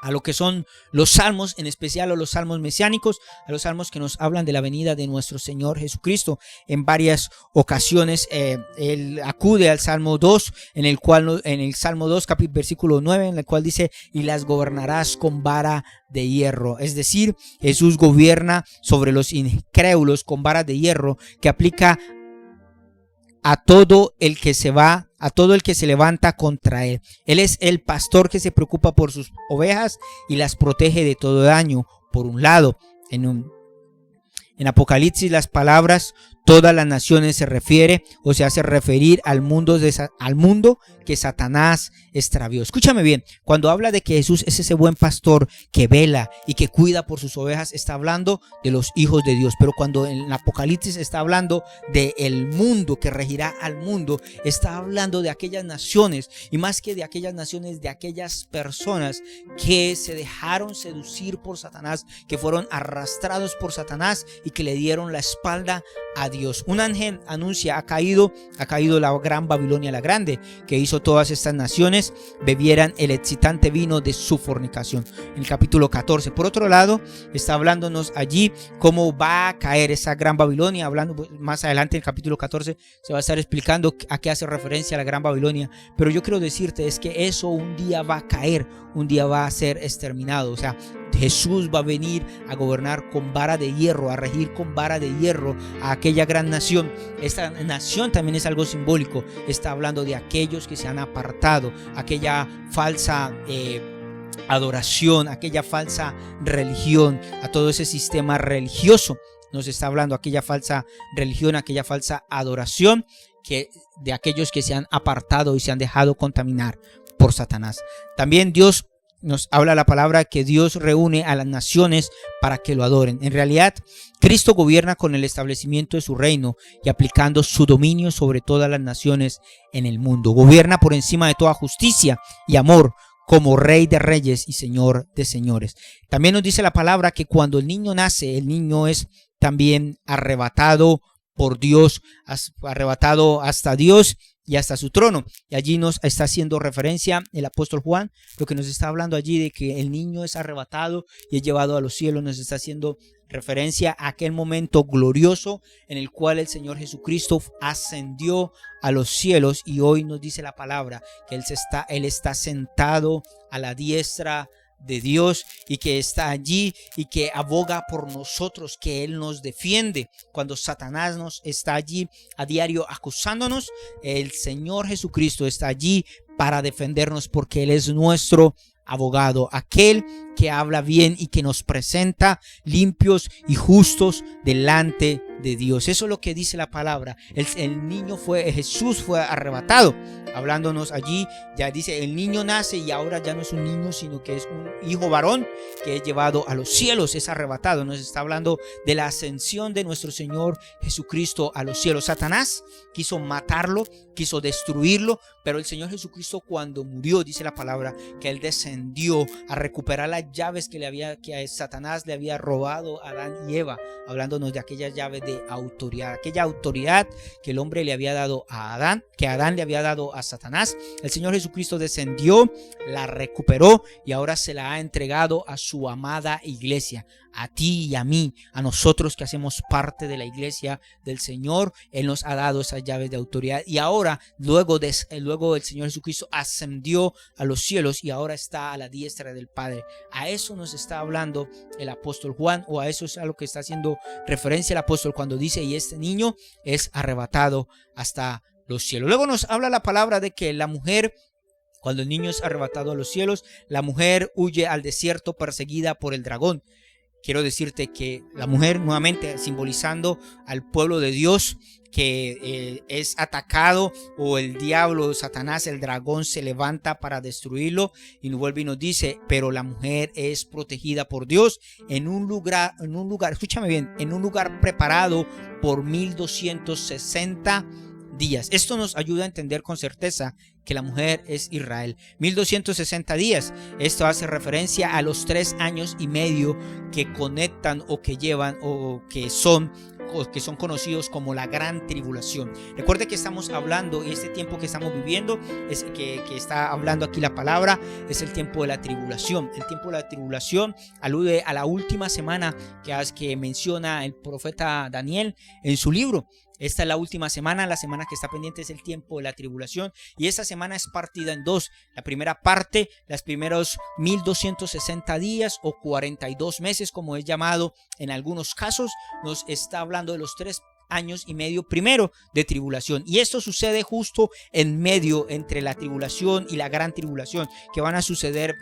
A: a lo que son los salmos, en especial a los salmos mesiánicos, a los salmos que nos hablan de la venida de nuestro Señor Jesucristo. En varias ocasiones él acude al Salmo 2, en el Salmo 2, versículo 9, en el cual dice: y las gobernarás con vara de hierro. Es decir, Jesús gobierna sobre los incrédulos con vara de hierro, que aplica a todo el que se levanta contra él. Él es el pastor que se preocupa por sus ovejas y las protege de todo daño. Por un lado, en Apocalipsis las palabras todas las naciones se refiere o se hace referir al mundo que Satanás extravió. Escúchame bien, cuando habla de que Jesús es ese buen pastor que vela y que cuida por sus ovejas, está hablando de los hijos de Dios. Pero cuando en Apocalipsis está hablando del mundo que regirá al mundo, está hablando de aquellas naciones, y más que de aquellas naciones, de aquellas personas que se dejaron seducir por Satanás, que fueron arrastrados por Satanás y que le dieron la espalda a Dios. Un ángel anuncia: ha caído la gran Babilonia la grande, que hizo todas estas naciones bebieran el excitante vino de su fornicación. En el capítulo 14. Por otro lado, está hablándonos allí cómo va a caer esa gran Babilonia. Hablando más adelante en el capítulo 14 se va a estar explicando a qué hace referencia la gran Babilonia. Pero yo quiero decirte es que eso un día va a caer, un día va a ser exterminado. O sea, Jesús va a venir a gobernar con vara de hierro, a regir con vara de hierro a aquella gran nación. Esta nación también es algo simbólico. Está hablando de aquellos que se han apartado, aquella falsa adoración, aquella falsa religión, a todo ese sistema religioso. Nos está hablando aquella falsa religión, aquella falsa adoración de aquellos que se han apartado y se han dejado contaminar por Satanás. También Dios nos habla la palabra que Dios reúne a las naciones para que lo adoren. En realidad, Cristo gobierna con el establecimiento de su reino y aplicando su dominio sobre todas las naciones en el mundo. Gobierna por encima de toda justicia y amor, como Rey de reyes y Señor de señores. También nos dice la palabra que cuando el niño nace, el niño es también arrebatado por Dios, arrebatado hasta Dios y hasta su trono. Y allí nos está haciendo referencia el apóstol Juan, lo que nos está hablando allí de que el niño es arrebatado y es llevado a los cielos. Nos está haciendo referencia a aquel momento glorioso en el cual el Señor Jesucristo ascendió a los cielos, y hoy nos dice la palabra que Él está sentado a la diestra de Dios y que está allí y que aboga por nosotros, que Él nos defiende. Cuando Satanás nos está allí a diario acusándonos, el Señor Jesucristo está allí para defendernos, porque Él es nuestro abogado, aquel que habla bien y que nos presenta limpios y justos delante de Dios. Eso es lo que dice la palabra. Jesús fue arrebatado, hablándonos allí. Ya dice, el niño nace y ahora ya no es un niño, sino que es un hijo varón que es llevado a los cielos, es arrebatado. Nos está hablando de la ascensión de nuestro Señor Jesucristo a los cielos. Satanás quiso matarlo, quiso destruirlo, pero el Señor Jesucristo, cuando murió, dice la palabra que Él descendió a recuperar las llaves que a Satanás le había robado a Adán y Eva, hablándonos de aquellas llaves de autoridad, aquella autoridad que el hombre le había dado a Adán, que Adán le había dado a Satanás. El Señor Jesucristo descendió, la recuperó y ahora se la ha entregado a su amada iglesia, a ti y a mí, a nosotros que hacemos parte de la iglesia del Señor. Él nos ha dado esas llaves de autoridad, y ahora luego el Señor Jesucristo ascendió a los cielos y ahora está a la diestra del Padre. A eso nos está hablando el apóstol Juan, o a eso es a lo que está haciendo referencia el apóstol cuando dice: y este niño es arrebatado hasta los cielos. Luego nos habla la palabra de que la mujer Cuando el niño es arrebatado a los cielos, la mujer huye al desierto perseguida por el dragón. Quiero decirte que la mujer, nuevamente simbolizando al pueblo de Dios, que es atacado, o el diablo, Satanás, el dragón, se levanta para destruirlo, y nos vuelve y nos dice, pero la mujer es protegida por Dios en un lugar, escúchame bien, en un lugar preparado por 1260 días. Esto nos ayuda a entender con certeza que la mujer es Israel. 1260 días. Esto hace referencia a los 3 años y medio que conectan o que llevan o que son conocidos como la gran tribulación. Recuerde que estamos hablando, y este tiempo que estamos viviendo, es que está hablando aquí la palabra, es el tiempo de la tribulación. El tiempo de la tribulación alude a la última semana que menciona el profeta Daniel en su libro. Esta es la última semana, la semana que está pendiente es el tiempo de la tribulación, y esta semana es partida en dos. La primera parte, los primeros 1260 días o 42 meses, como es llamado en algunos casos, nos está hablando de los 3 años y medio primero de tribulación, y esto sucede justo en medio entre la tribulación y la gran tribulación, que van a suceder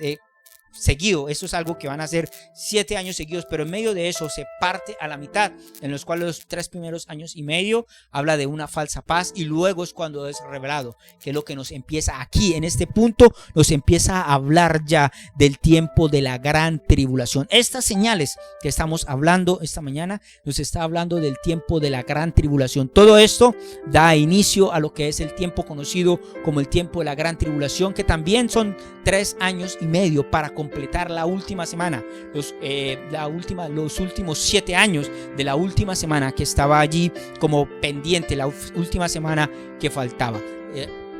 A: seguido. Esto es algo que van a ser 7 años seguidos, pero en medio de eso se parte a la mitad, en los cuales los 3 primeros años y medio habla de una falsa paz, y luego es cuando es revelado, que es lo que nos empieza aquí, en este punto nos empieza a hablar ya del tiempo de la gran tribulación. Estas señales que estamos hablando esta mañana nos está hablando del tiempo de la gran tribulación. Todo esto da inicio a lo que es el tiempo conocido como el tiempo de la gran tribulación, que también son 3 años y medio para completar la última semana, los últimos 7 años de la última semana que estaba allí como pendiente, la última semana que faltaba.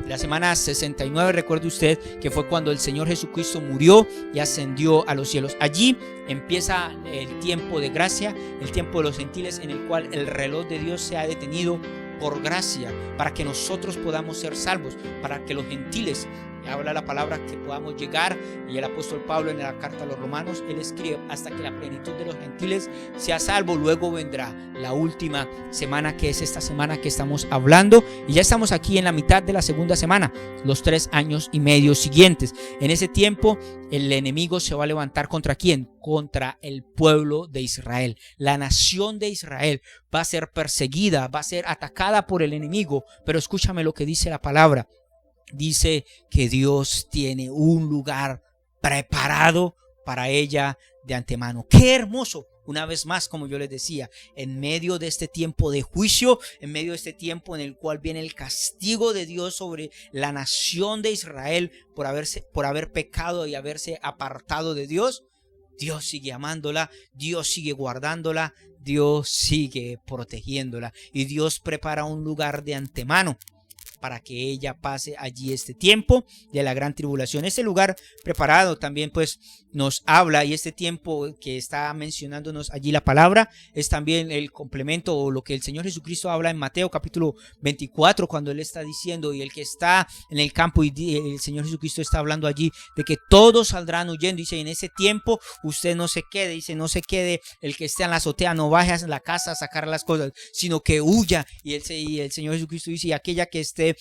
A: La semana 69, recuerde usted que fue cuando el Señor Jesucristo murió y ascendió a los cielos. Allí empieza el tiempo de gracia, el tiempo de los gentiles, en el cual el reloj de Dios se ha detenido por gracia, para que nosotros podamos ser salvos, para que los gentiles, habla la palabra, que podamos llegar. Y el apóstol Pablo en la carta a los romanos, él escribe, hasta que la plenitud de los gentiles sea salvo, luego vendrá la última semana, que es esta semana que estamos hablando, y ya estamos aquí en la mitad de la segunda semana, los 3 años y medio siguientes. En ese tiempo el enemigo se va a levantar ¿contra quién? Contra el pueblo de Israel. La nación de Israel va a ser perseguida, va a ser atacada por el enemigo, pero escúchame lo que dice la palabra. Dice que Dios tiene un lugar preparado para ella de antemano. ¡Qué hermoso! Una vez más, como yo les decía, en medio de este tiempo de juicio, en medio de este tiempo en el cual viene el castigo de Dios sobre la nación de Israel por haber pecado y haberse apartado de Dios, Dios sigue amándola, Dios sigue guardándola, Dios sigue protegiéndola, y Dios prepara un lugar de antemano para que ella pase allí este tiempo de la gran tribulación. Este lugar preparado también pues nos habla, y este tiempo que está mencionándonos allí la palabra es también el complemento o lo que el Señor Jesucristo habla en Mateo capítulo 24, cuando él está diciendo, y el que está en el campo, y el Señor Jesucristo está hablando allí de que todos saldrán huyendo. Dice, en ese tiempo usted no se quede, dice, no se quede el que esté en la azotea, no baje a la casa a sacar las cosas, sino que huya. Y el Señor Jesucristo dice, y aquella que esté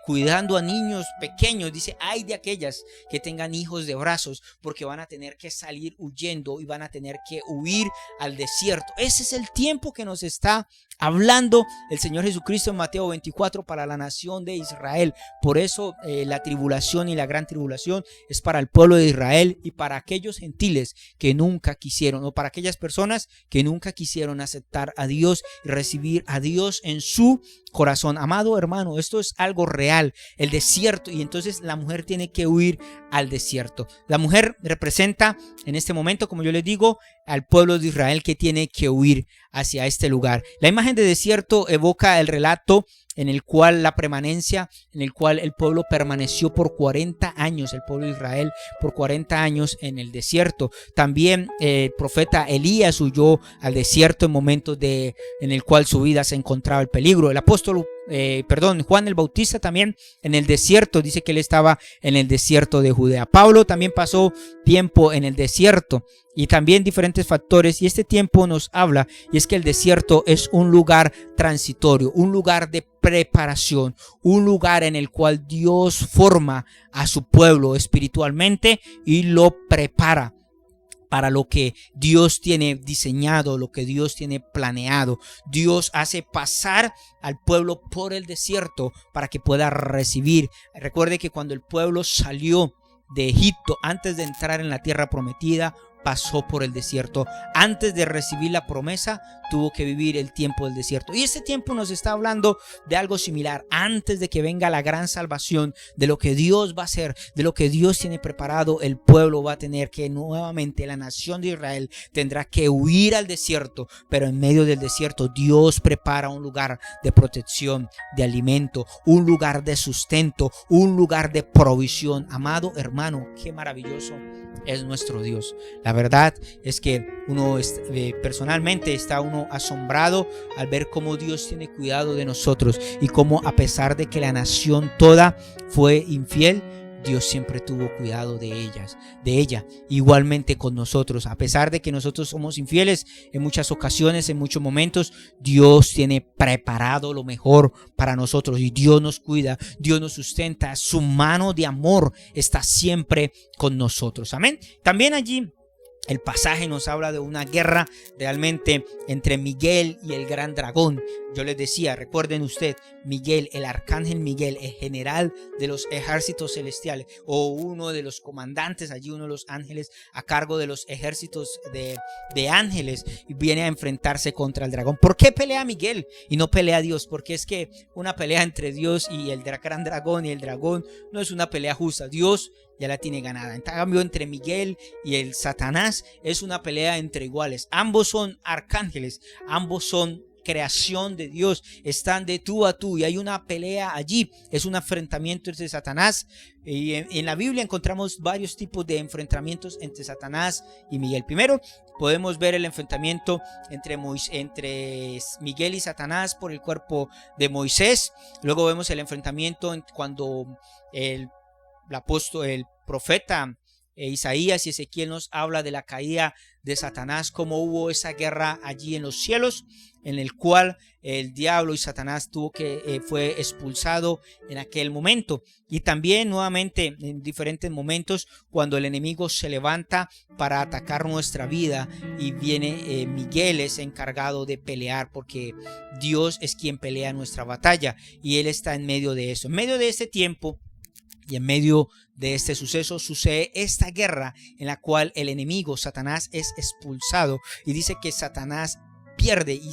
A: cuidando a niños pequeños, dice, ay de aquellas que tengan hijos de brazos, porque van a tener que salir huyendo y van a tener que huir al desierto. Ese es el tiempo que nos está hablando el Señor Jesucristo en Mateo 24 para la nación de Israel. Por eso la tribulación y la gran tribulación es para el pueblo de Israel y para aquellos gentiles que nunca quisieron, o para aquellas personas que nunca quisieron aceptar a Dios y recibir a Dios en su corazón. Amado hermano, esto es algo real, el desierto, y entonces la mujer tiene que huir al desierto. La mujer representa en este momento, como yo les digo, al pueblo de Israel que tiene que huir hacia este lugar. La imagen de desierto evoca el relato en el cual la permanencia, en el cual el pueblo permaneció por 40 años, el pueblo de Israel por 40 años en el desierto. También el profeta Elías huyó al desierto en momentos en el cual su vida se encontraba en peligro. El apóstol Juan el Bautista también en el desierto, dice que él estaba en el desierto de Judea. Pablo también pasó tiempo en el desierto y también diferentes factores, y este tiempo nos habla, y es que el desierto es un lugar transitorio, un lugar de preparación, un lugar en el cual Dios forma a su pueblo espiritualmente y lo prepara para lo que Dios tiene diseñado, lo que Dios tiene planeado. Dios hace pasar al pueblo por el desierto para que pueda recibir. Recuerde que cuando el pueblo salió de Egipto, antes de entrar en la tierra prometida, pasó por el desierto. Antes de recibir la promesa, tuvo que vivir el tiempo del desierto. Y este tiempo nos está hablando de algo similar. Antes de que venga la gran salvación, de lo que Dios va a hacer, de lo que Dios tiene preparado, el pueblo va a tener que nuevamente, la nación de Israel tendrá que huir al desierto. Pero en medio del desierto, Dios prepara un lugar de protección, de alimento, un lugar de sustento, un lugar de provisión. Amado hermano, qué maravilloso es nuestro Dios. La verdad es que uno personalmente está uno asombrado al ver cómo Dios tiene cuidado de nosotros y cómo, a pesar de que la nación toda fue infiel, Dios siempre tuvo cuidado de ella, igualmente con nosotros. A pesar de que nosotros somos infieles en muchas ocasiones, en muchos momentos, Dios tiene preparado lo mejor para nosotros y Dios nos cuida, Dios nos sustenta. Su mano de amor está siempre con nosotros. Amén. También allí el pasaje nos habla de una guerra realmente entre Miguel y el gran dragón. Yo les decía, recuerden usted, Miguel, el arcángel Miguel, el general de los ejércitos celestiales, o uno de los comandantes allí, uno de los ángeles a cargo de los ejércitos de ángeles, y viene a enfrentarse contra el dragón. ¿Por qué pelea Miguel y no pelea Dios? Porque es que una pelea entre Dios y el gran dragón y el dragón no es una pelea justa. Dios ya la tiene ganada. En cambio, entre Miguel y el Satanás es una pelea entre iguales. Ambos son arcángeles, ambos son creación de Dios, están de tú a tú y hay una pelea allí. Es un enfrentamiento entre Satanás, y en la Biblia encontramos varios tipos de enfrentamientos entre Satanás y Miguel. Primero podemos ver el enfrentamiento entre Miguel y Satanás por el cuerpo de Moisés. Luego vemos el enfrentamiento cuando el profeta Isaías y Ezequiel nos habla de la caída de Satanás, cómo hubo esa guerra allí en los cielos, en el cual el diablo y Satanás fue expulsado en aquel momento. Y también nuevamente en diferentes momentos cuando el enemigo se levanta para atacar nuestra vida y viene Miguel es encargado de pelear, porque Dios es quien pelea nuestra batalla y él está en medio de eso. En medio de este tiempo y en medio de este suceso sucede esta guerra en la cual el enemigo, Satanás, es expulsado, y dice que Satanás pierde. Y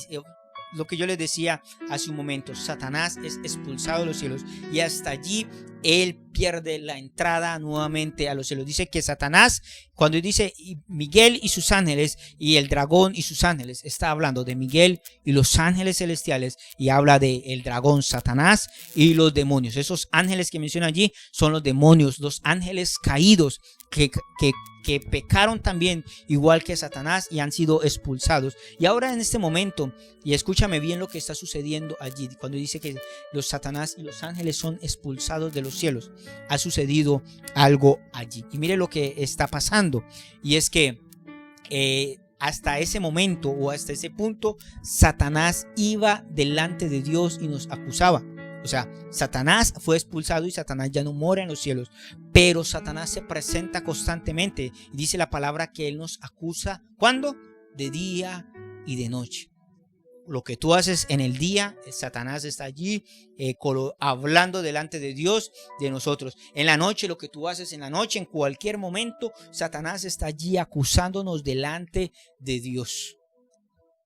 A: lo que yo les decía hace un momento, Satanás es expulsado de los cielos y hasta allí él pierde la entrada nuevamente a los cielos. Dice que Satanás, cuando dice Miguel y sus ángeles y el dragón y sus ángeles, está hablando de Miguel y los ángeles celestiales, y habla de el dragón, Satanás, y los demonios. Esos ángeles que menciona allí son los demonios, los ángeles caídos que pecaron también igual que Satanás y han sido expulsados. Y ahora en este momento, y escúchame bien lo que está sucediendo allí, cuando dice que los Satanás y los ángeles son expulsados de los cielos, ha sucedido algo allí. Y mire lo que está pasando, y es que hasta ese momento o hasta ese punto Satanás iba delante de Dios y nos acusaba. O sea, Satanás fue expulsado y Satanás ya no mora en los cielos, pero Satanás se presenta constantemente y dice la palabra que él nos acusa. ¿Cuándo? De día y de noche. Lo que tú haces en el día, Satanás está allí hablando delante de Dios, de nosotros. En la noche, lo que tú haces en la noche, en cualquier momento, Satanás está allí acusándonos delante de Dios.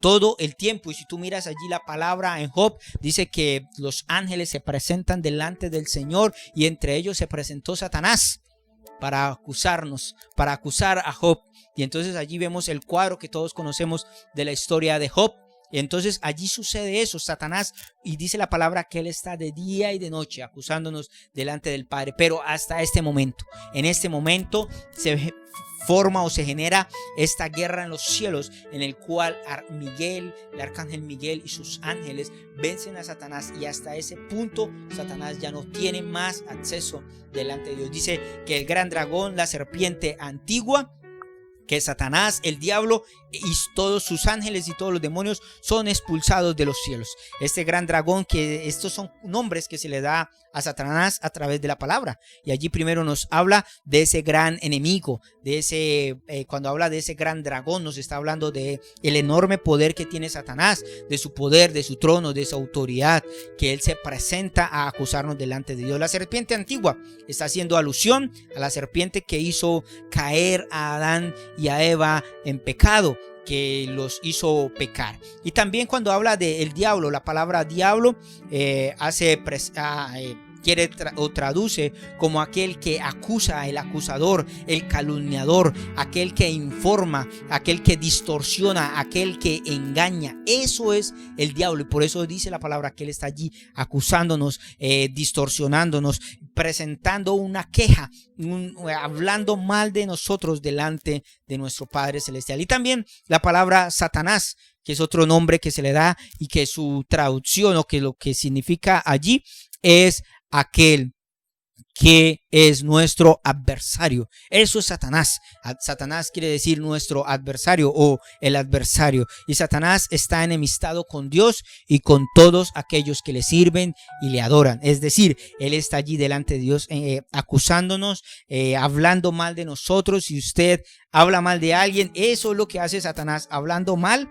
A: Todo el tiempo. Y si tú miras allí la palabra en Job, dice que los ángeles se presentan delante del Señor, y entre ellos se presentó Satanás para acusarnos, para acusar a Job. Y entonces allí vemos el cuadro que todos conocemos de la historia de Job, Entonces allí sucede eso, Satanás, y dice la palabra que él está de día y de noche acusándonos delante del Padre, pero hasta este momento, en este momento se forma o se genera esta guerra en los cielos, en el cual Miguel, el arcángel Miguel y sus ángeles vencen a Satanás, y hasta ese punto Satanás ya no tiene más acceso delante de Dios. Dice que el gran dragón, la serpiente antigua, que Satanás, el diablo y todos sus ángeles y todos los demonios son expulsados de los cielos. Este gran dragón, que estos son nombres que se le da a Satanás a través de la palabra. Y allí primero nos habla de ese gran enemigo, de ese cuando habla de ese gran dragón, nos está hablando de el enorme poder que tiene Satanás, de su poder, de su trono, de su autoridad, que él se presenta a acusarnos delante de Dios. La serpiente antigua está haciendo alusión a la serpiente que hizo caer a Adán y a Eva en pecado, que los hizo pecar. Y también cuando habla del diablo, la palabra diablo traduce como aquel que acusa, el acusador, el calumniador, aquel que informa, aquel que distorsiona, aquel que engaña. Eso es el diablo, y por eso dice la palabra que él está allí acusándonos, distorsionándonos, presentando una queja, hablando mal de nosotros delante de nuestro Padre Celestial. Y también la palabra Satanás, que es otro nombre que se le da, y que su traducción, o que lo que significa allí, es aquel que es nuestro adversario. Eso es Satanás. Satanás quiere decir nuestro adversario o el adversario. Y Satanás está enemistado con Dios y con todos aquellos que le sirven y le adoran. Es decir, él está allí delante de Dios acusándonos, hablando mal de nosotros. Si usted habla mal de alguien, eso es lo que hace Satanás, hablando mal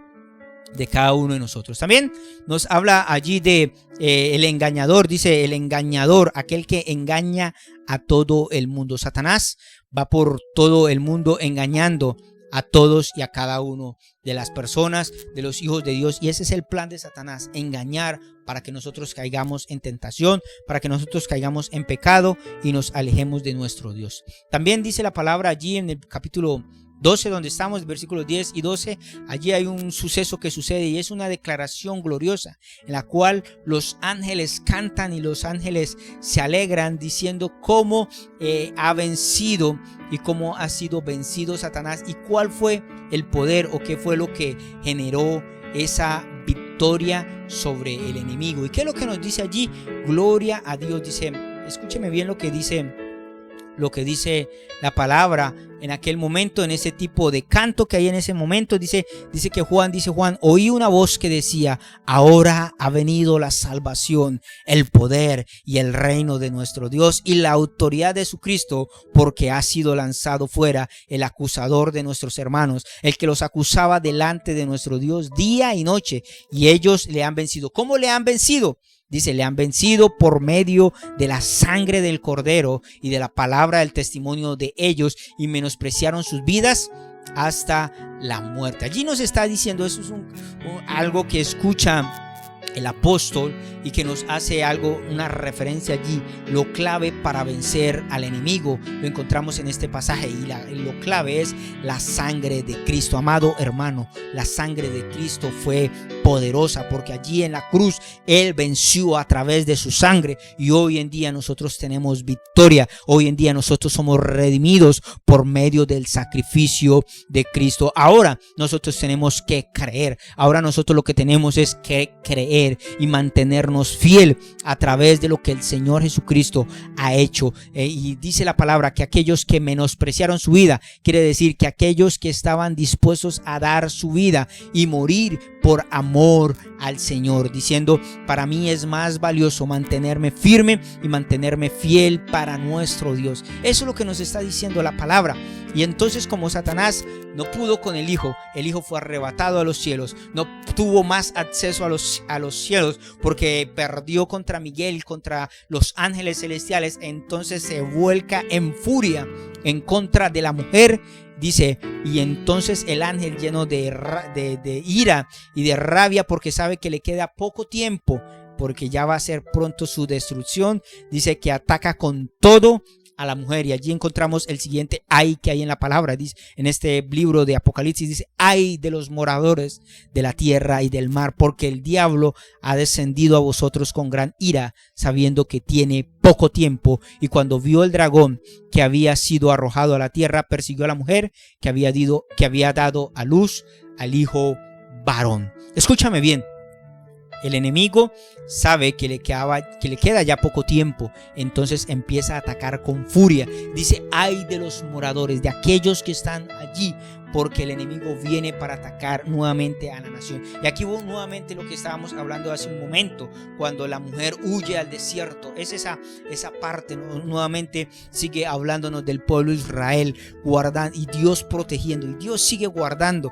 A: de cada uno de nosotros. También nos habla allí de el engañador. Dice el engañador, aquel que engaña a todo el mundo. Satanás va por todo el mundo engañando a todos y a cada uno de las personas, de los hijos de Dios. Y ese es el plan de Satanás, engañar para que nosotros caigamos en tentación, para que nosotros caigamos en pecado y nos alejemos de nuestro Dios. También dice la palabra allí en el capítulo 12, donde estamos, versículos 10 y 12, allí hay un suceso que sucede, y es una declaración gloriosa en la cual los ángeles cantan y los ángeles se alegran diciendo cómo ha vencido y cómo ha sido vencido Satanás, y cuál fue el poder o qué fue lo que generó esa victoria sobre el enemigo. ¿Y qué es lo que nos dice allí? Gloria a Dios. Dice, escúcheme bien lo que dice la palabra en aquel momento, en ese tipo de canto que hay en ese momento. Dice Juan, oí una voz que decía: ahora ha venido la salvación, el poder y el reino de nuestro Dios y la autoridad de su Cristo, porque ha sido lanzado fuera el acusador de nuestros hermanos, el que los acusaba delante de nuestro Dios día y noche, y ellos le han vencido. ¿Cómo le han vencido? Dice, le han vencido por medio de la sangre del Cordero y de la palabra del testimonio de ellos, y menospreciaron sus vidas hasta la muerte. Allí nos está diciendo, eso es algo que escucha el apóstol y que nos hace una referencia allí. Lo clave para vencer al enemigo lo encontramos en este pasaje, y lo clave es la sangre de Cristo. Amado hermano, la sangre de Cristo fue poderosa, porque allí en la cruz Él venció a través de su sangre, y hoy en día nosotros tenemos victoria. Hoy en día nosotros somos redimidos por medio del sacrificio de Cristo. Ahora nosotros tenemos que creer. Ahora nosotros lo que tenemos es que creer y mantenernos fiel a través de lo que el Señor Jesucristo ha hecho. Y dice la palabra que aquellos que menospreciaron su vida, quiere decir que aquellos que estaban dispuestos a dar su vida y morir por amor al Señor, diciendo: para mí es más valioso mantenerme firme y mantenerme fiel para nuestro Dios. Eso es lo que nos está diciendo la palabra. Y entonces, como Satanás no pudo con el Hijo fue arrebatado a los cielos, no tuvo más acceso a los cielos, porque perdió contra Miguel, contra los ángeles celestiales. Entonces se vuelca en furia en contra de la mujer. Dice, y entonces el ángel, lleno de ira y de rabia, porque sabe que le queda poco tiempo, porque ya va a ser pronto su destrucción, dice que ataca con todo a la mujer. Y allí encontramos el siguiente ay que hay en la palabra. Dice, en este libro de Apocalipsis dice: ay de los moradores de la tierra y del mar, porque el diablo ha descendido a vosotros con gran ira, sabiendo que tiene poco tiempo. Y cuando vio el dragón que había sido arrojado a la tierra, persiguió a la mujer que había dado a luz al hijo varón. Escúchame bien. El enemigo sabe que le queda ya poco tiempo, entonces empieza a atacar con furia. Dice: ay de los moradores, de aquellos que están allí, porque el enemigo viene para atacar nuevamente a la nación. Y aquí nuevamente lo que estábamos hablando hace un momento, cuando la mujer huye al desierto. Es esa parte, ¿no? Nuevamente sigue hablándonos del pueblo de Israel, guardando, y Dios protegiendo, y Dios sigue guardando.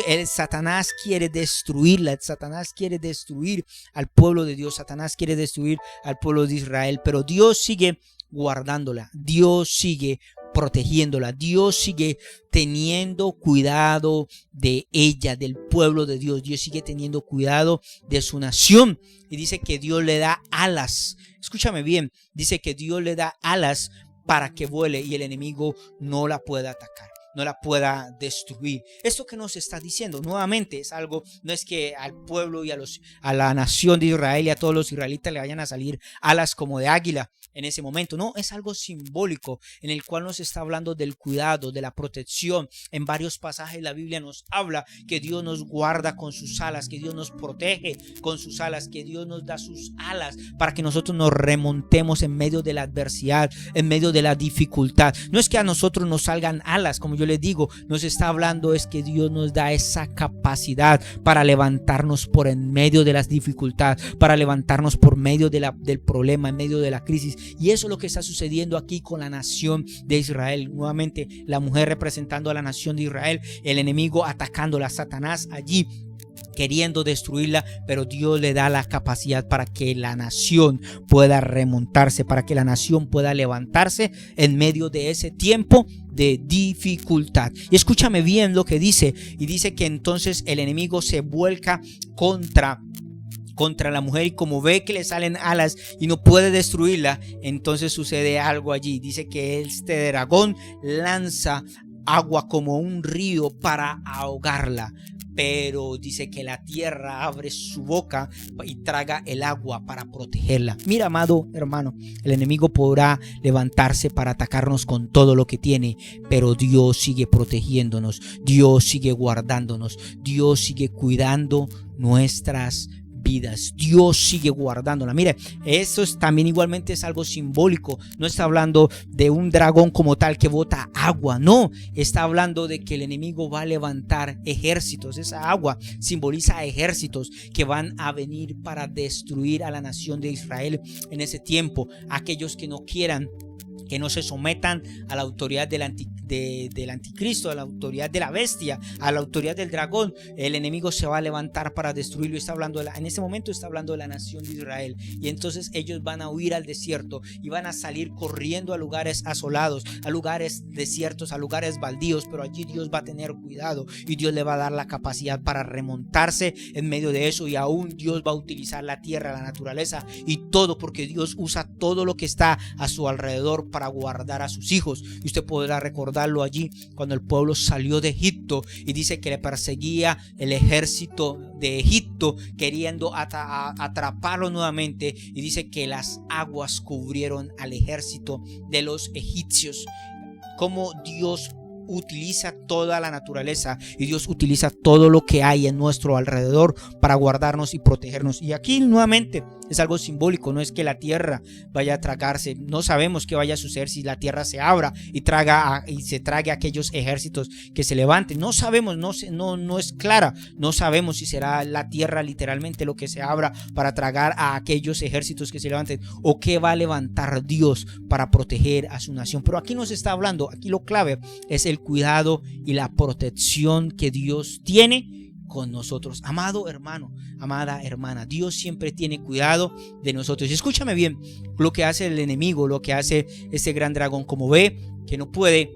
A: El Satanás quiere destruirla, Satanás quiere destruir al pueblo de Dios, Satanás quiere destruir al pueblo de Israel, pero Dios sigue guardándola, Dios sigue protegiéndola, Dios sigue teniendo cuidado de ella, del pueblo de Dios. Dios sigue teniendo cuidado de su nación, y dice que Dios le da alas. Escúchame bien, dice que Dios le da alas para que vuele y el enemigo no la pueda atacar, no la pueda destruir. Esto que nos está diciendo nuevamente es algo, no es que al pueblo y a la nación de Israel y a todos los israelitas le vayan a salir alas como de águila en ese momento. No, es algo simbólico en el cual nos está hablando del cuidado, de la protección. En varios pasajes la Biblia nos habla que Dios nos guarda con sus alas, que Dios nos protege con sus alas, que Dios nos da sus alas para que nosotros nos remontemos en medio de la adversidad, en medio de la dificultad. No es que a nosotros nos salgan alas, como yo les digo, nos está hablando es que Dios nos da esa capacidad para levantarnos por en medio de las dificultades, para levantarnos por medio del problema, en medio de la crisis. Y eso es lo que está sucediendo aquí con la nación de Israel. Nuevamente la mujer representando a la nación de Israel, el enemigo atacándola, Satanás allí queriendo destruirla, pero Dios le da la capacidad para que la nación pueda remontarse, para que la nación pueda levantarse en medio de ese tiempo de dificultad. Y escúchame bien lo que dice, y dice que entonces el enemigo se vuelca contra la mujer, y como ve que le salen alas y no puede destruirla, entonces sucede algo allí. Dice que este dragón lanza agua como un río para ahogarla, pero dice que la tierra abre su boca y traga el agua para protegerla. Mira, amado hermano, el enemigo podrá levantarse para atacarnos con todo lo que tiene, pero Dios sigue protegiéndonos, Dios sigue guardándonos, Dios sigue cuidando nuestras vidas, Dios sigue guardándola. Mire, eso también igualmente es algo simbólico. No está hablando de un dragón como tal que bota agua, no, está hablando de que el enemigo va a levantar ejércitos. Esa agua simboliza ejércitos que van a venir para destruir a la nación de Israel en ese tiempo. Aquellos que no quieran, que no se sometan a la autoridad del anticristo, a la autoridad de la bestia, a la autoridad del dragón, el enemigo se va a levantar para destruirlo. Está hablando en ese momento está hablando de la nación de Israel, y entonces ellos van a huir al desierto y van a salir corriendo a lugares asolados, a lugares desiertos, a lugares baldíos, pero allí Dios va a tener cuidado y Dios le va a dar la capacidad para remontarse en medio de eso, y aún Dios va a utilizar la tierra, la naturaleza y todo, porque Dios usa todo lo que está a su alrededor para guardar a sus hijos. Y usted podrá recordarlo allí cuando el pueblo salió de Egipto, y dice que le perseguía el ejército de Egipto queriendo atraparlo nuevamente, y dice que las aguas cubrieron al ejército de los egipcios. Como Dios utiliza toda la naturaleza y Dios utiliza todo lo que hay en nuestro alrededor para guardarnos y protegernos. Y aquí nuevamente es algo simbólico, no es que la tierra vaya a tragarse, no sabemos qué vaya a suceder si la tierra se abra y se trague a aquellos ejércitos que se levanten. No sabemos, no es clara, no sabemos si será la tierra literalmente lo que se abra para tragar a aquellos ejércitos que se levanten, o qué va a levantar Dios para proteger a su nación. Pero aquí nos está hablando, aquí lo clave es el cuidado y la protección que Dios tiene con nosotros. Amado hermano, amada hermana, Dios siempre tiene cuidado de nosotros. Y escúchame bien lo que hace el enemigo, lo que hace este gran dragón. Como ve que no puede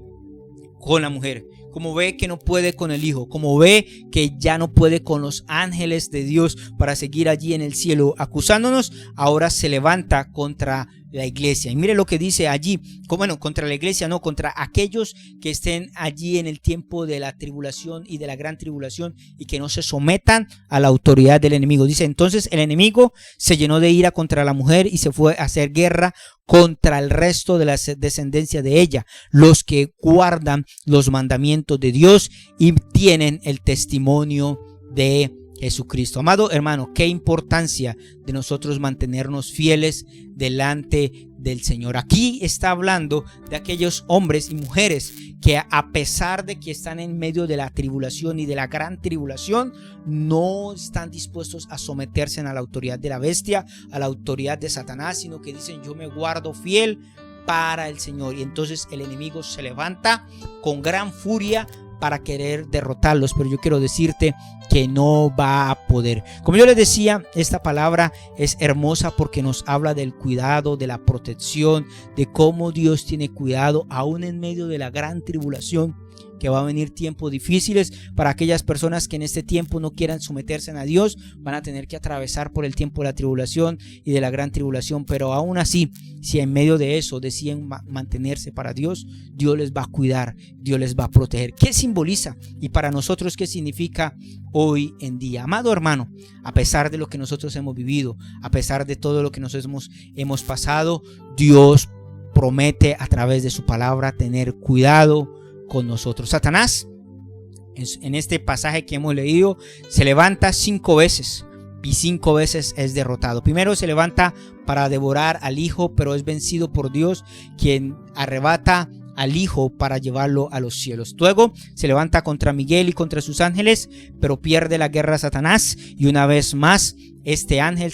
A: con la mujer, como ve que no puede con el hijo, como ve que ya no puede con los ángeles de Dios para seguir allí en el cielo acusándonos, ahora se levanta contra la iglesia. Y mire lo que dice allí, bueno, contra la iglesia no, contra aquellos que estén allí en el tiempo de la tribulación y de la gran tribulación y que no se sometan a la autoridad del enemigo. Dice, entonces el enemigo se llenó de ira contra la mujer y se fue a hacer guerra contra el resto de la descendencia de ella, los que guardan los mandamientos de Dios y tienen el testimonio de Jesucristo. Amado hermano, qué importancia de nosotros mantenernos fieles delante del Señor. Aquí está hablando de aquellos hombres y mujeres que a pesar de que están en medio de la tribulación y de la gran tribulación, no están dispuestos a someterse a la autoridad de la bestia, a la autoridad de Satanás, sino que dicen, yo me guardo fiel para el Señor. Y entonces el enemigo se levanta con gran furia para querer derrotarlos, pero yo quiero decirte que no va a poder. Como yo les decía, esta palabra es hermosa porque nos habla del cuidado, de la protección, de cómo Dios tiene cuidado aún en medio de la gran tribulación, que va a venir tiempos difíciles para aquellas personas que en este tiempo no quieran someterse a Dios. Van a tener que atravesar por el tiempo de la tribulación y de la gran tribulación, pero aún así, si en medio de eso deciden mantenerse para Dios, Dios les va a cuidar, Dios les va a proteger. ¿Qué simboliza? Y para nosotros, ¿qué significa hoy en día? Amado hermano, a pesar de lo que nosotros hemos vivido, a pesar de todo lo que nosotros hemos pasado, Dios promete a través de su palabra tener cuidado con nosotros. Satanás, en este pasaje que hemos leído, se levanta 5 veces y 5 veces es derrotado. Primero se levanta para devorar al Hijo, pero es vencido por Dios, quien arrebata al Hijo para llevarlo a los cielos. Luego se levanta contra Miguel y contra sus ángeles, pero pierde la guerra a Satanás, y una vez más este ángel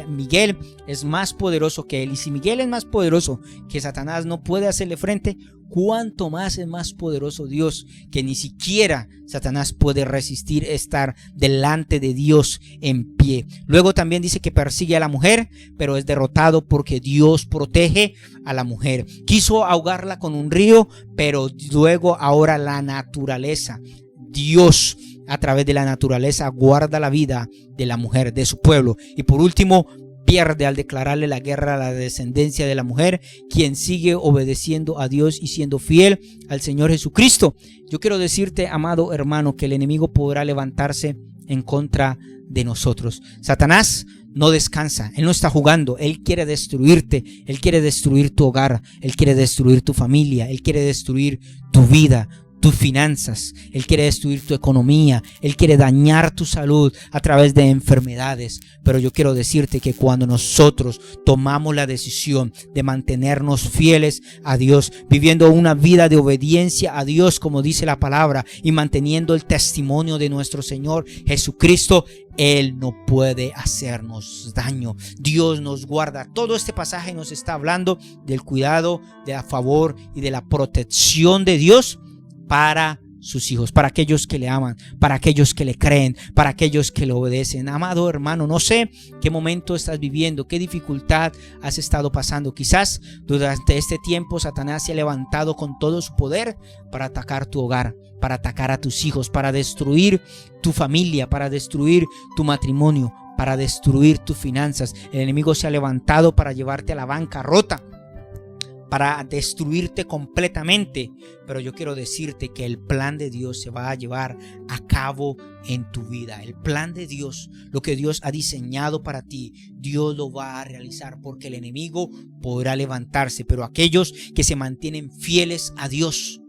A: Miguel es más poderoso que él. Y si Miguel es más poderoso que Satanás, no puede hacerle frente, cuánto más es más poderoso Dios, que ni siquiera Satanás puede resistir estar delante de Dios en pie. Luego también dice que persigue a la mujer, pero es derrotado porque Dios protege a la mujer. Quiso ahogarla con un río, pero luego ahora la naturaleza, Dios a través de la naturaleza guarda la vida de la mujer, de su pueblo. Y por último, pierde al declararle la guerra a la descendencia de la mujer, quien sigue obedeciendo a Dios y siendo fiel al Señor Jesucristo. Yo quiero decirte, amado hermano, que el enemigo podrá levantarse en contra de nosotros. Satanás no descansa, él no está jugando, él quiere destruirte, él quiere destruir tu hogar, él quiere destruir tu familia, él quiere destruir tu vida, tus finanzas, él quiere destruir tu economía, él quiere dañar tu salud a través de enfermedades. Pero yo quiero decirte que cuando nosotros tomamos la decisión de mantenernos fieles a Dios, viviendo una vida de obediencia a Dios, como dice la palabra, y manteniendo el testimonio de nuestro Señor Jesucristo, Él no puede hacernos daño. Dios nos guarda. Todo este pasaje nos está hablando del cuidado, de la favor y de la protección de Dios para sus hijos, para aquellos que le aman, para aquellos que le creen, para aquellos que le obedecen. Amado hermano, no sé qué momento estás viviendo, qué dificultad has estado pasando. Quizás durante este tiempo Satanás se ha levantado con todo su poder para atacar tu hogar, para atacar a tus hijos, para destruir tu familia, para destruir tu matrimonio, para destruir tus finanzas. El enemigo se ha levantado para llevarte a la bancarrota, para destruirte completamente. Pero yo quiero decirte que el plan de Dios se va a llevar a cabo en tu vida. El plan de Dios, lo que Dios ha diseñado para ti, Dios lo va a realizar, porque el enemigo podrá levantarse, pero aquellos que se mantienen fieles a Dios,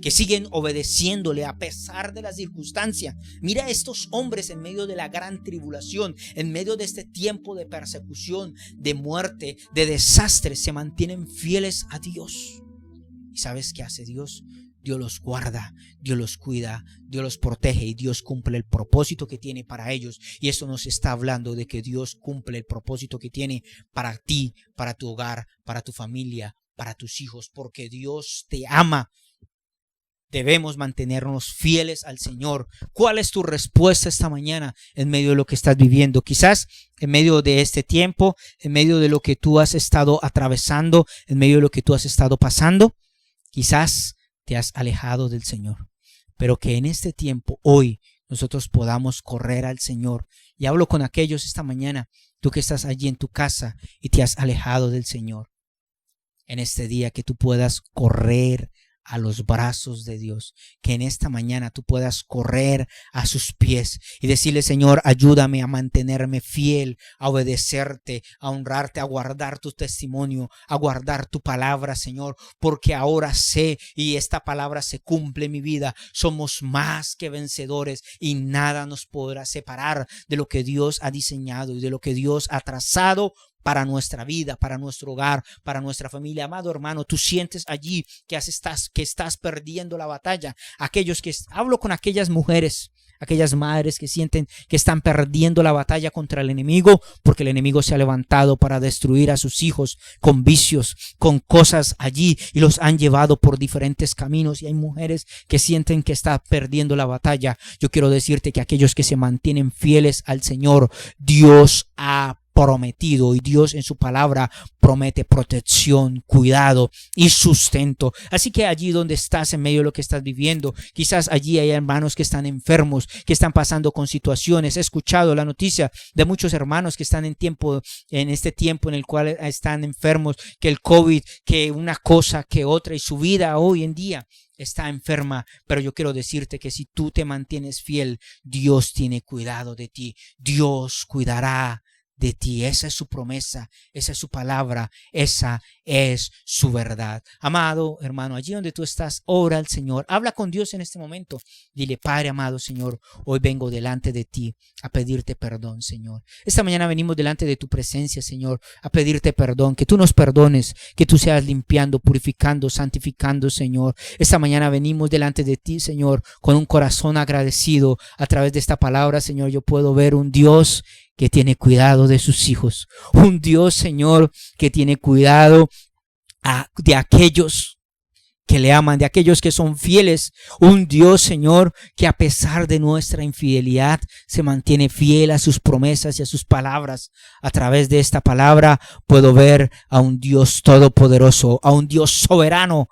A: que siguen obedeciéndole a pesar de las circunstancias. Mira a estos hombres en medio de la gran tribulación, en medio de este tiempo de persecución, de muerte, de desastre, se mantienen fieles a Dios. ¿Y sabes qué hace Dios? Dios los guarda, Dios los cuida, Dios los protege, y Dios cumple el propósito que tiene para ellos. Y eso nos está hablando de que Dios cumple el propósito que tiene para ti, para tu hogar, para tu familia, para tus hijos, porque Dios te ama. Debemos mantenernos fieles al Señor. ¿Cuál es tu respuesta esta mañana en medio de lo que estás viviendo? Quizás en medio de este tiempo, en medio de lo que tú has estado atravesando, en medio de lo que tú has estado pasando, quizás te has alejado del Señor. Pero que en este tiempo, hoy, nosotros podamos correr al Señor. Y hablo con aquellos esta mañana, tú que estás allí en tu casa y te has alejado del Señor. En este día que tú puedas correr a los brazos de Dios, que en esta mañana tú puedas correr a sus pies y decirle: Señor, ayúdame a mantenerme fiel, a obedecerte, a honrarte, a guardar tu testimonio, a guardar tu palabra, Señor, porque ahora sé y esta palabra se cumple en mi vida. Somos más que vencedores y nada nos podrá separar de lo que Dios ha diseñado y de lo que Dios ha trazado para nuestra vida, para nuestro hogar, para nuestra familia. Amado hermano, tú sientes allí que estás perdiendo la batalla. Hablo con aquellas mujeres, aquellas madres que sienten que están perdiendo la batalla contra el enemigo, porque el enemigo se ha levantado para destruir a sus hijos con vicios, con cosas allí, y los han llevado por diferentes caminos. Y hay mujeres que sienten que están perdiendo la batalla. Yo quiero decirte que aquellos que se mantienen fieles al Señor, Dios ha prometido, y Dios en su palabra promete protección, cuidado y sustento. Así que allí donde estás, en medio de lo que estás viviendo, quizás allí hay hermanos que están enfermos, que están pasando con situaciones. He escuchado la noticia de muchos hermanos que están en este tiempo en el cual están enfermos, que el COVID, que una cosa, que otra, y su vida hoy en día está enferma. Pero yo quiero decirte que si tú te mantienes fiel, Dios tiene cuidado de ti. Dios cuidará de ti. Esa es su promesa, esa es su palabra, esa es su verdad. Amado hermano, allí donde tú estás, ora al Señor, habla con Dios en este momento. Dile: Padre amado, Señor, hoy vengo delante de ti a pedirte perdón, Señor. Esta mañana venimos delante de tu presencia, Señor, a pedirte perdón, que tú nos perdones, que tú seas limpiando, purificando, santificando, Señor. Esta mañana venimos delante de ti, Señor, con un corazón agradecido. A través de esta palabra, Señor, yo puedo ver un Dios que tiene cuidado de sus hijos, un Dios, Señor, que tiene cuidado de aquellos que le aman, de aquellos que son fieles, un Dios, Señor, que a pesar de nuestra infidelidad se mantiene fiel a sus promesas y a sus palabras. A través de esta palabra puedo ver a un Dios todopoderoso, a un Dios soberano,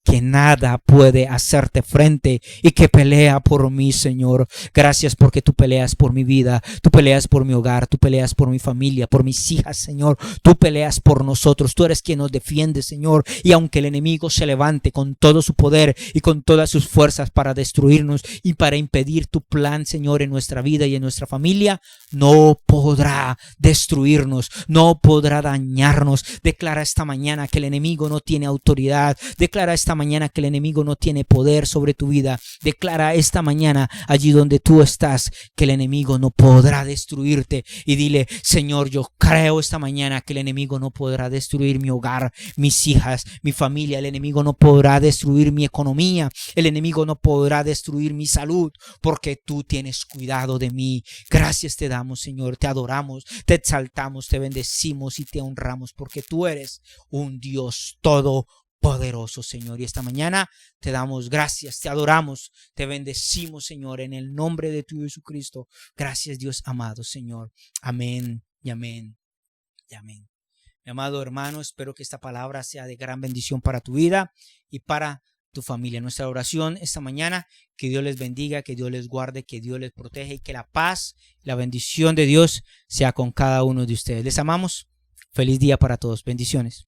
A: que nada puede hacerte frente y que pelea por mí, Señor. Gracias porque tú peleas por mi vida, tú peleas por mi hogar, tú peleas por mi familia, por mis hijas, Señor. Tú peleas por nosotros, tú eres quien nos defiende, Señor. Y aunque el enemigo se levante con todo su poder y con todas sus fuerzas para destruirnos y para impedir tu plan, Señor, en nuestra vida y en nuestra familia, no podrá destruirnos, no podrá dañarnos. Declara esta mañana que el enemigo no tiene autoridad. Declara esta mañana que el enemigo no tiene poder sobre tu vida. Declara esta mañana, allí donde tú estás, que el enemigo no podrá destruirte. Y dile: Señor, yo creo esta mañana que el enemigo no podrá destruir mi hogar, mis hijas, mi familia. El enemigo no podrá destruir mi economía. El enemigo no podrá destruir mi salud, porque tú tienes cuidado de mí. Gracias te damos, Señor. Te adoramos, te exaltamos, te bendecimos y te honramos, porque tú eres un Dios todopoderoso, Señor. Y esta mañana te damos gracias, te adoramos, te bendecimos, Señor, en el nombre de tu Jesucristo. Gracias, Dios amado, Señor. Amén y amén y amén. Mi amado hermano, espero que esta palabra sea de gran bendición para tu vida y para tu familia. Nuestra oración esta mañana: que Dios les bendiga, que Dios les guarde, que Dios les protege y que la paz, la bendición de Dios sea con cada uno de ustedes. Les amamos. Feliz día para todos. Bendiciones.